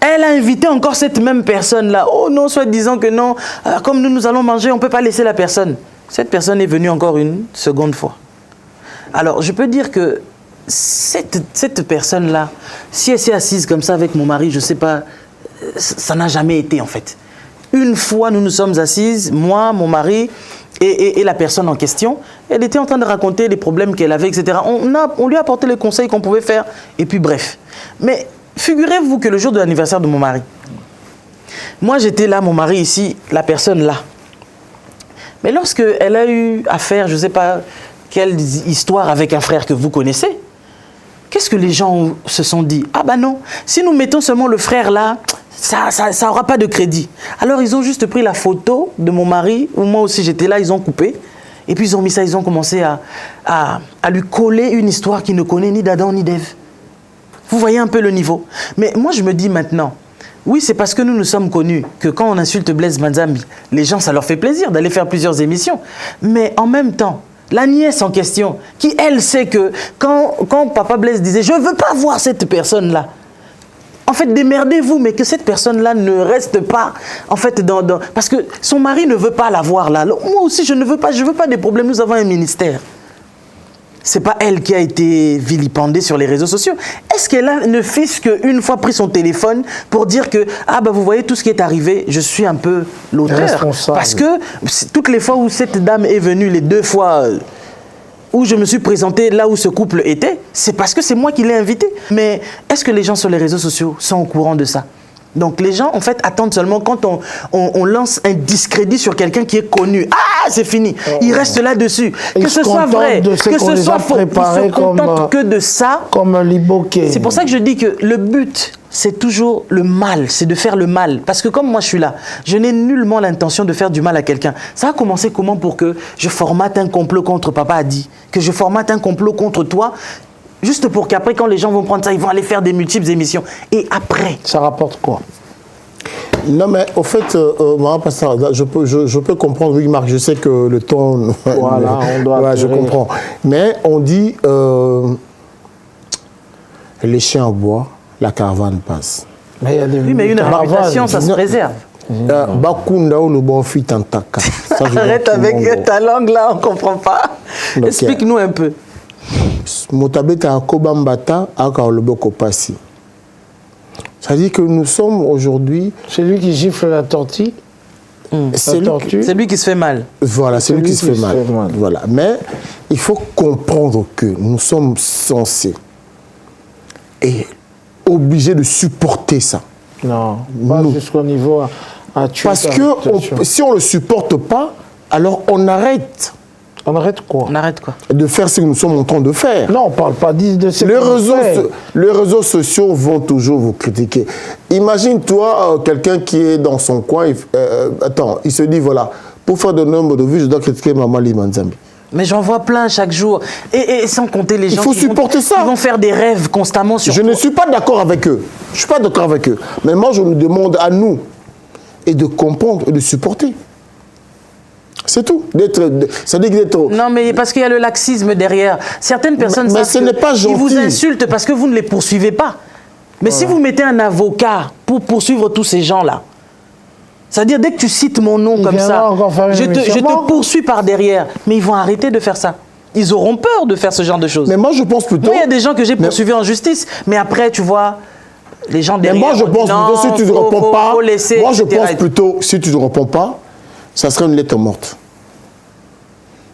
Speaker 2: Elle a invité encore cette même personne-là. Oh non, soit disant que non, comme nous allons manger, on ne peut pas laisser la personne. Cette personne est venue encore une seconde fois. Alors, je peux dire que cette personne-là, si elle s'est assise comme ça avec mon mari, je ne sais pas, ça n'a jamais été en fait. Une fois, nous nous sommes assises, moi, mon mari et la personne en question. Elle était en train de raconter les problèmes qu'elle avait, etc. On lui a apporté les conseils qu'on pouvait faire. Et puis bref. Mais figurez-vous que le jour de l'anniversaire de mon mari, moi j'étais là, mon mari ici, la personne là. Mais lorsqu'elle a eu affaire, je ne sais pas quelle histoire avec un frère que vous connaissez, qu'est-ce que les gens se sont dit? Ah ben non, si nous mettons seulement le frère là, ça n'aura pas de crédit. Alors ils ont juste pris la photo de mon mari, où moi aussi j'étais là, ils ont coupé. Et puis ils ont mis ça, ils ont commencé à lui coller une histoire qu'il ne connaît ni d'Adam ni d'Ève. Vous voyez un peu le niveau. Mais moi, je me dis maintenant, oui, c'est parce que nous sommes connus que quand on insulte Blaise Manzambi, les gens, ça leur fait plaisir d'aller faire plusieurs émissions. Mais en même temps, la nièce en question, qui elle sait que quand Papa Blaise disait « je ne veux pas voir cette personne-là », en fait, démerdez-vous, mais que cette personne-là ne reste pas, en fait, parce que son mari ne veut pas la voir là. Alors, moi aussi, je ne veux pas des problèmes. Nous avons un ministère. C'est pas elle qui a été vilipendée sur les réseaux sociaux. Est-ce qu'elle ne fût-ce qu'une fois pris son téléphone pour dire que ah bah vous voyez tout ce qui est arrivé, je suis un peu l'auteur. Parce que toutes les fois où cette dame est venue, les 2 fois où je me suis présenté là où ce couple était, c'est parce que c'est moi qui l'ai invité. Mais est-ce que les gens sur les réseaux sociaux sont au courant de ça? Donc les gens, en fait, attendent seulement quand on lance un discrédit sur quelqu'un qui est connu. Ah, c'est fini. Il reste là-dessus. Que ce soit vrai, que ce soit faux, ils ne se contentent que de ça.
Speaker 1: Comme un liboquet.
Speaker 2: C'est pour ça que je dis que le but, c'est toujours le mal, c'est de faire le mal. Parce que comme moi je suis là, je n'ai nullement l'intention de faire du mal à quelqu'un. Ça a commencé comment pour que je formate un complot contre Papa Adi, que je formate un complot contre toi, juste pour qu'après, quand les gens vont prendre ça, ils vont aller faire des multiples émissions. Et après...
Speaker 1: Ça rapporte quoi?
Speaker 4: Non, mais au fait, je peux comprendre, oui, Marc, je sais que le ton...
Speaker 1: Voilà, on doit...
Speaker 4: Ouais, je comprends. Mais on dit, les chiens aboient, la caravane passe.
Speaker 1: Mais il y a des
Speaker 2: oui, mais une réputation, ça se préserve.
Speaker 4: Bakunda ou le bon fit en taka.
Speaker 2: Arrête avec ta langue là, on ne comprend pas. Explique-nous un peu.
Speaker 4: Motabeta Kobambata aka oloboko pasi. C'est-à-dire que nous sommes aujourd'hui...
Speaker 1: C'est lui qui gifle la tortue.
Speaker 2: C'est lui qui se fait mal.
Speaker 4: Voilà, c'est lui qui se fait mal. Voilà. Mais il faut comprendre que nous sommes censés et obligés de supporter ça.
Speaker 1: Non, pas jusqu'au niveau à tuer.
Speaker 4: Parce que si on ne le supporte pas, alors on arrête.
Speaker 1: On arrête quoi?
Speaker 2: On arrête quoi?
Speaker 4: De faire ce que nous sommes en train de faire.
Speaker 1: Non, on ne parle pas de ce
Speaker 4: les réseaux sociaux vont toujours vous critiquer. Imagine-toi quelqu'un qui est dans son coin, il se dit, voilà, pour faire de nombre de vues, je dois critiquer Maman Manzambi.
Speaker 2: Mais j'en vois plein chaque jour. Et sans compter les gens qui vont faire des rêves constamment sur
Speaker 4: Je ne suis pas d'accord avec eux. Je ne suis pas d'accord avec eux. Mais moi, je me demande à nous et de comprendre et de supporter. C'est tout.
Speaker 2: Non, mais parce qu'il y a le laxisme derrière. Certaines personnes
Speaker 4: mais ce n'est pas gentil.
Speaker 2: Ils vous insultent parce que vous ne les poursuivez pas. Mais si vous mettez un avocat pour poursuivre tous ces gens-là, c'est-à-dire dès que tu cites mon nom comme ça, je te poursuis par derrière. Mais ils vont arrêter de faire ça. Ils auront peur de faire ce genre de choses.
Speaker 4: Mais moi, je pense plutôt...
Speaker 2: Moi, il y a des gens que j'ai poursuivis en justice. Mais après, tu vois, les gens derrière...
Speaker 4: Mais moi, je pense plutôt, si tu ne réponds pas... Moi, je pense plutôt, si tu ne réponds pas, ça serait une lettre morte.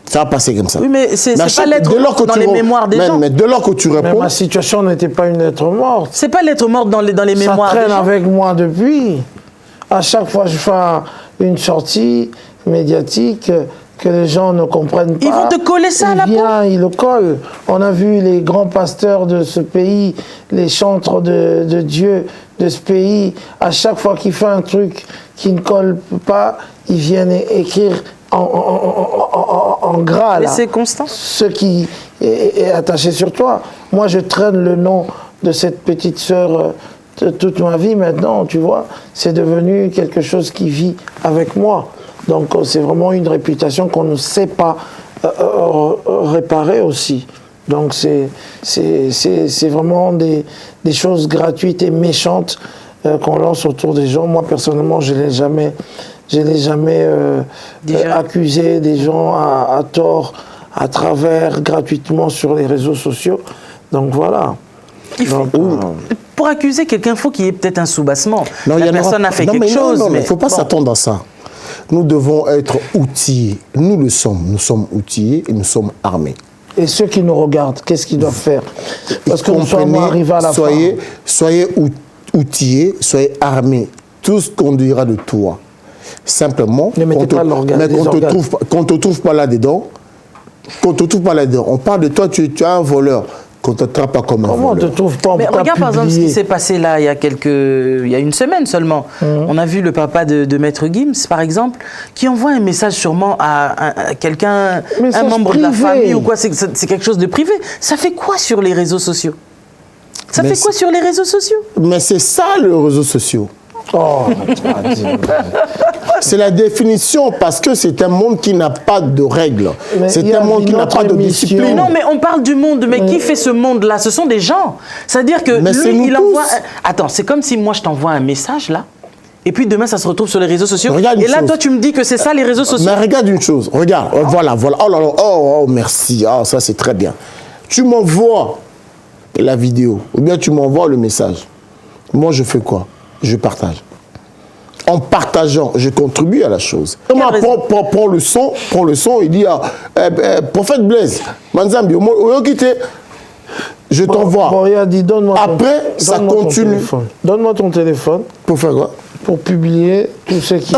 Speaker 4: Ça va passer comme ça.
Speaker 2: Oui, mais c'est pas lettre morte dans les mémoires des gens.
Speaker 4: Mais dès lors que tu réponds...
Speaker 1: Mais ma situation n'était pas une lettre morte.
Speaker 2: C'est pas lettre morte dans les mémoires des gens.
Speaker 1: Ça traîne avec moi depuis. À chaque fois que je fais une sortie médiatique que les gens ne comprennent pas...
Speaker 2: Ils vont te coller ça à la peau.
Speaker 1: Ils le collent. On a vu les grands pasteurs de ce pays, les chantres de Dieu de ce pays. À chaque fois qu'ils font un truc qui ne colle pas, ils viennent écrire en gras, là.
Speaker 2: Mais c'est constant.
Speaker 1: Ce qui est attaché sur toi. Moi, je traîne le nom de cette petite sœur toute ma vie maintenant, tu vois. C'est devenu quelque chose qui vit avec moi. Donc, c'est vraiment une réputation qu'on ne sait pas réparer aussi. Donc, c'est vraiment des choses gratuites et méchantes qu'on lance autour des gens. Moi, personnellement, je n'ai jamais accusé des gens à tort, à travers, gratuitement sur les réseaux sociaux. Donc voilà.
Speaker 2: Pour accuser quelqu'un, il faut qu'il y ait peut-être un soubassement. La personne a fait quelque chose.
Speaker 4: Non, mais il ne faut pas s'attendre à ça. Nous devons être outillés. Nous le sommes. Nous sommes outillés et nous sommes armés.
Speaker 1: Et ceux qui nous regardent, qu'est-ce qu'ils doivent faire? Parce que nous sommes arrivés à la fin.
Speaker 4: Soyez outillés, soyez armés. Tout ce qu'on dira de toi. Simplement, qu'on ne te trouve pas là-dedans, on parle de toi, tu es un voleur, qu'on ne te traite pas comme un voleur.
Speaker 1: Comment on ne te trouve pas?
Speaker 2: Mais regarde par exemple ce qui s'est passé là, il y a une semaine seulement. On a vu le papa de Maître Gims, par exemple, qui envoie un message sûrement à quelqu'un, un membre de la famille ou quoi, c'est quelque chose de privé. Ça fait quoi sur les réseaux sociaux? Ça fait quoi sur les réseaux sociaux?
Speaker 4: Mais c'est ça, les réseaux sociaux.
Speaker 1: Oh,
Speaker 4: c'est la définition parce que c'est un monde qui n'a pas de règles. C'est un monde qui n'a pas de discipline.
Speaker 2: Non, mais on parle du monde, mais qui fait ce monde-là? Ce sont des gens. C'est-à-dire que
Speaker 4: mais
Speaker 2: lui, il envoie... Attends, c'est comme si moi je t'envoie un message là, et puis demain ça se retrouve sur les réseaux sociaux. Et là, toi, tu me dis que c'est ça les réseaux sociaux.
Speaker 4: Mais regarde une chose, regarde, voilà. Oh là là, oh merci, ça c'est très bien. Tu m'envoies la vidéo, ou bien tu m'envoies le message. Moi, je fais quoi? Je partage. En partageant, je contribue à la chose. Prends le son, il dit prophète Blaise, Manzambi, je t'envoie. Après, ça continue.
Speaker 1: Donne-moi ton téléphone.
Speaker 4: Pour faire quoi?
Speaker 1: Pour publier tout ce qui...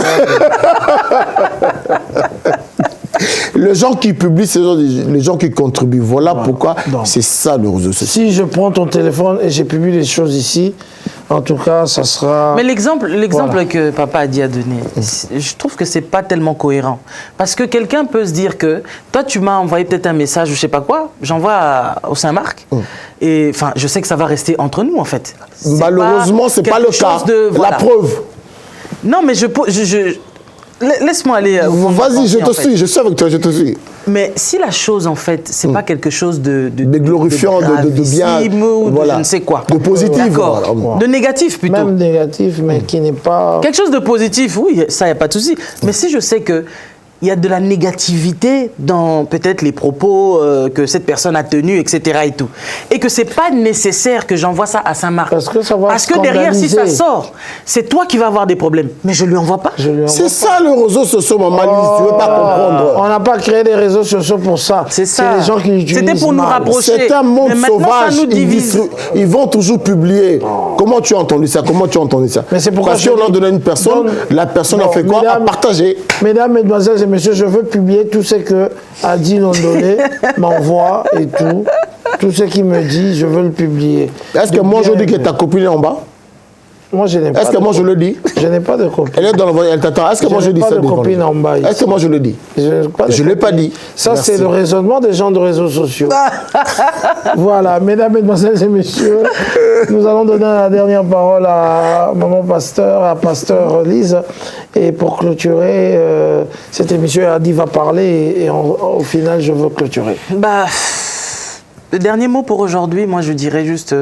Speaker 4: Les gens qui publient, c'est les gens qui contribuent. Voilà pourquoi c'est ça le réseau social.
Speaker 1: Si je prends ton téléphone et j'ai publié les choses ici, en tout cas, ça sera...
Speaker 2: Mais l'exemple que papa a dit à donner, je trouve que c'est pas tellement cohérent. Parce que quelqu'un peut se dire que, toi, tu m'as envoyé peut-être un message ou je sais pas quoi, j'envoie au Saint-Marc, et enfin, je sais que ça va rester entre nous, en fait.
Speaker 4: Malheureusement, c'est pas le cas. La preuve.
Speaker 2: Non, mais laisse-moi aller.
Speaker 4: Vas-y, je te suis, je suis avec toi, je te suis.
Speaker 2: Mais si la chose, en fait, c'est pas quelque chose de
Speaker 4: glorifiant, de bien,
Speaker 2: ou
Speaker 4: voilà,
Speaker 2: je ne sais quoi.
Speaker 4: De positif.
Speaker 2: Voilà. De négatif, plutôt.
Speaker 1: Même négatif, mais qui n'est pas...
Speaker 2: Quelque chose de positif, oui, ça, il n'y a pas de souci. Mais si je sais que il y a de la négativité dans peut-être les propos que cette personne a tenus, etc. et tout. Et que c'est pas nécessaire que j'envoie ça à Saint-Marc.
Speaker 1: Parce que
Speaker 2: derrière, si ça sort, c'est toi qui vas avoir des problèmes. Mais je lui envoie pas.
Speaker 4: C'est ça le réseau social, maman Lise, tu veux pas comprendre.
Speaker 1: On n'a pas créé des réseaux sociaux pour ça.
Speaker 2: C'est ça.
Speaker 1: C'est les gens qui l'utilisent.
Speaker 2: C'était pour nous rapprocher.
Speaker 4: C'est un monde sauvage.
Speaker 2: Ça nous divise.
Speaker 4: Ils vont toujours publier. Comment tu as entendu ça? Comment tu as entendu ça?
Speaker 1: Mais c'est pourquoi
Speaker 4: parce qu'on a donné à une personne, la personne a fait quoi? A partagé.
Speaker 1: Mesdames, mesdemoiselles et messieurs, je veux publier tout ce que Adi Londolé m'envoie et tout. Tout ce qu'il me dit, je veux le publier.
Speaker 4: Est-ce que moi je dis que ta copine est en bas?
Speaker 1: Moi, je n'ai pas.
Speaker 4: Est-ce que moi je le dis?
Speaker 1: Je n'ai pas de copine.
Speaker 4: Elle est dans le... Elle t'attend. Est-ce que moi je dis ça?
Speaker 1: Je n'ai pas de copine en bas.
Speaker 4: Est-ce que moi je le dis? Je ne l'ai pas dit.
Speaker 1: Ça, c'est le raisonnement des gens de réseaux sociaux. Voilà, mesdames, mesdemoiselles et messieurs, nous allons donner la dernière parole à Maman Pasteur, à Pasteur Lise. Et pour clôturer cette émission, Adi va parler et au final, je veux clôturer.
Speaker 2: Le dernier mot pour aujourd'hui, moi je dirais juste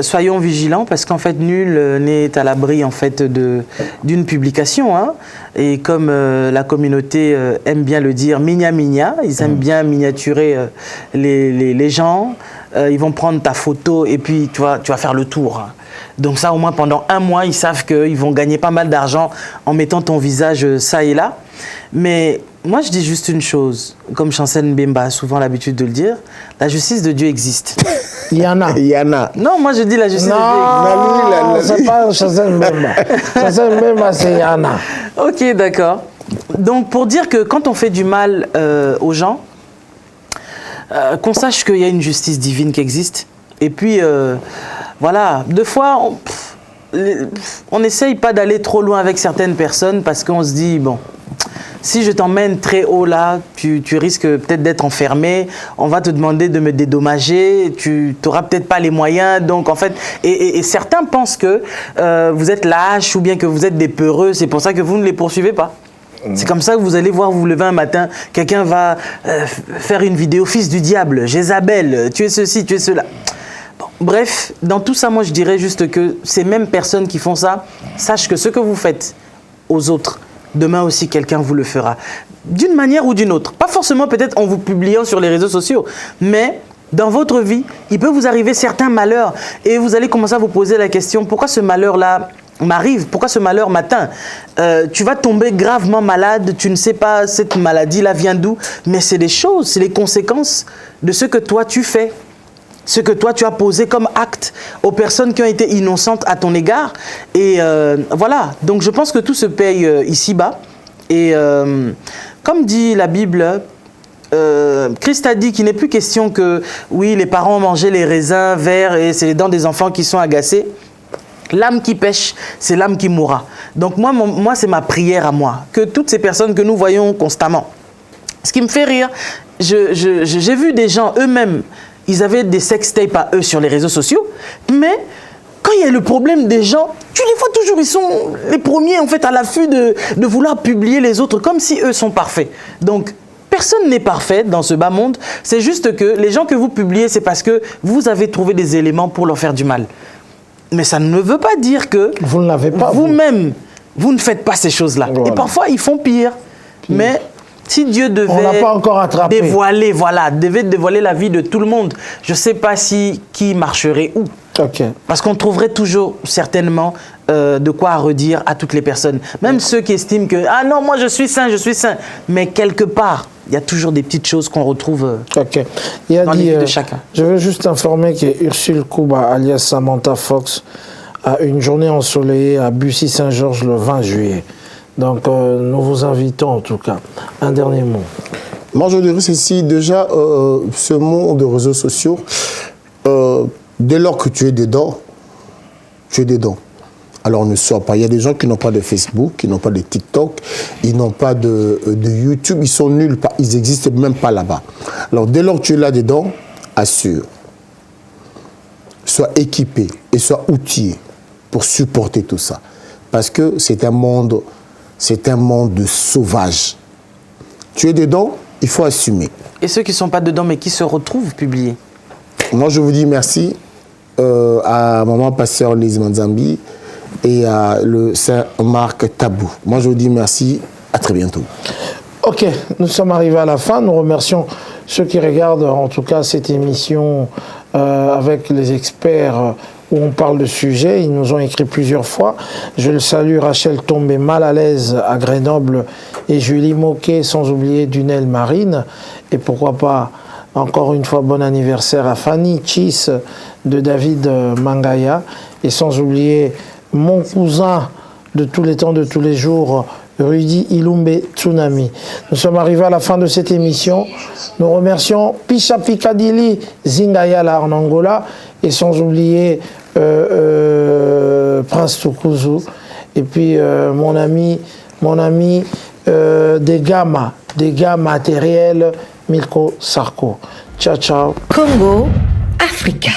Speaker 2: soyons vigilants parce qu'en fait nul n'est à l'abri en fait d'une publication. Hein. Et comme la communauté aime bien le dire, migna migna, ils aiment bien miniaturer les gens. Ils vont prendre ta photo et puis tu vas faire le tour. Hein. Donc ça au moins pendant un mois, ils savent qu'ils vont gagner pas mal d'argent en mettant ton visage ça et là. Mais moi, je dis juste une chose, comme Chancel Mbemba a souvent l'habitude de le dire, la justice de Dieu existe.
Speaker 1: Il y en a.
Speaker 4: Il y en a.
Speaker 2: Non, moi je dis la justice de
Speaker 1: Dieu existe. Non, c'est pas Chancel Mbemba. Chancel Mbemba, c'est il y en a.
Speaker 2: Ok, d'accord. Donc, pour dire que quand on fait du mal aux gens, qu'on sache qu'il y a une justice divine qui existe. Et puis, voilà, deux fois, on n'essaye pas d'aller trop loin avec certaines personnes parce qu'on se dit, bon, si je t'emmène très haut là, tu risques peut-être d'être enfermé, on va te demander de me dédommager, tu n'auras peut-être pas les moyens. Donc en fait, et certains pensent que vous êtes lâches ou bien que vous êtes des peureux, c'est pour ça que vous ne les poursuivez pas. C'est comme ça que vous allez voir, vous lever un matin, quelqu'un va faire une vidéo, fils du diable, Jézabel, tu es ceci, tu es cela. Bon, bref, dans tout ça, moi je dirais juste que ces mêmes personnes qui font ça, sachent que ce que vous faites aux autres, demain aussi quelqu'un vous le fera. D'une manière ou d'une autre. Pas forcément peut-être en vous publiant sur les réseaux sociaux, mais dans votre vie, il peut vous arriver certains malheurs et vous allez commencer à vous poser la question, pourquoi ce malheur-là m'arrive? Pourquoi ce malheur m'atteint? Tu vas tomber gravement malade, tu ne sais pas cette maladie-là vient d'où, mais c'est des choses, c'est les conséquences de ce que toi tu fais. Ce que toi tu as posé comme acte aux personnes qui ont été innocentes à ton égard. Et voilà, donc je pense que tout se paye ici-bas. Et comme dit la Bible, Christ a dit qu'il n'est plus question que, oui, les parents ont mangé les raisins verts et c'est les dents des enfants qui sont agacées. L'âme qui pêche, c'est l'âme qui mourra. Donc moi c'est ma prière à moi, que toutes ces personnes que nous voyons constamment. Ce qui me fait rire, j'ai vu des gens eux-mêmes, ils avaient des sextapes à eux sur les réseaux sociaux, mais quand il y a le problème des gens, tu les vois toujours, ils sont les premiers en fait à l'affût de vouloir publier les autres comme si eux sont parfaits. Donc, personne n'est parfait dans ce bas monde, c'est juste que les gens que vous publiez, c'est parce que vous avez trouvé des éléments pour leur faire du mal. Mais ça ne veut pas dire que
Speaker 1: Vous ne l'avez pas.
Speaker 2: vous-même, vous ne faites pas ces choses-là.
Speaker 1: Voilà.
Speaker 2: Et parfois, ils font pire. Mais si Dieu devait
Speaker 1: On l'a pas encore attrapé.
Speaker 2: devait dévoiler la vie de tout le monde, je ne sais pas qui marcherait où.
Speaker 1: Ok.
Speaker 2: Parce qu'on trouverait toujours certainement de quoi redire à toutes les personnes. Même ceux qui estiment que « Ah non, moi je suis saint. » Mais quelque part, il y a toujours des petites choses qu'on retrouve
Speaker 1: Ok. Il a
Speaker 2: dans
Speaker 1: dit,
Speaker 2: les vies de chacun.
Speaker 1: je veux juste informer que Ursule Kouba, alias Samantha Fox, a une journée ensoleillée à Bussy-Saint-Georges le 20 juillet. Donc, nous vous invitons en tout cas. Un dernier mot.
Speaker 4: Moi, je dirais ceci, déjà, ce monde de réseaux sociaux, dès lors que tu es dedans, Alors ne sors pas. Il y a des gens qui n'ont pas de Facebook, qui n'ont pas de TikTok, ils n'ont pas de YouTube, ils sont nuls, ils n'existent même pas là-bas. Alors dès lors que tu es là-dedans, assure. Sois équipé et sois outillé pour supporter tout ça. Parce que c'est un monde de sauvages. Tu es dedans, il faut assumer.
Speaker 2: Et ceux qui ne sont pas dedans, mais qui se retrouvent publiés?
Speaker 4: Moi, je vous dis merci à Maman Pasteur Lise Manzambi et à le Saint-Marc Tabou. Moi, je vous dis merci. À très bientôt.
Speaker 1: Ok, nous sommes arrivés à la fin. Nous remercions ceux qui regardent en tout cas cette émission avec les experts où on parle de sujets. Ils nous ont écrit plusieurs fois. Je le salue, Rachel Tombé, mal à l'aise à Grenoble, et Julie Moquet, sans oublier Dunel Marine. Et pourquoi pas, encore une fois, bon anniversaire à Fanny Chis de David Mangaya. Et sans oublier mon cousin de tous les temps, de tous les jours, Rudy Ilumbe Tsunami. Nous sommes arrivés à la fin de cette émission. Nous remercions Pisha Pikadili Zingayala en Angola et sans oublier Prince Tukuzu et puis mon ami des gars matériels Milko Sarko. Ciao, ciao.
Speaker 3: Congo, Africa.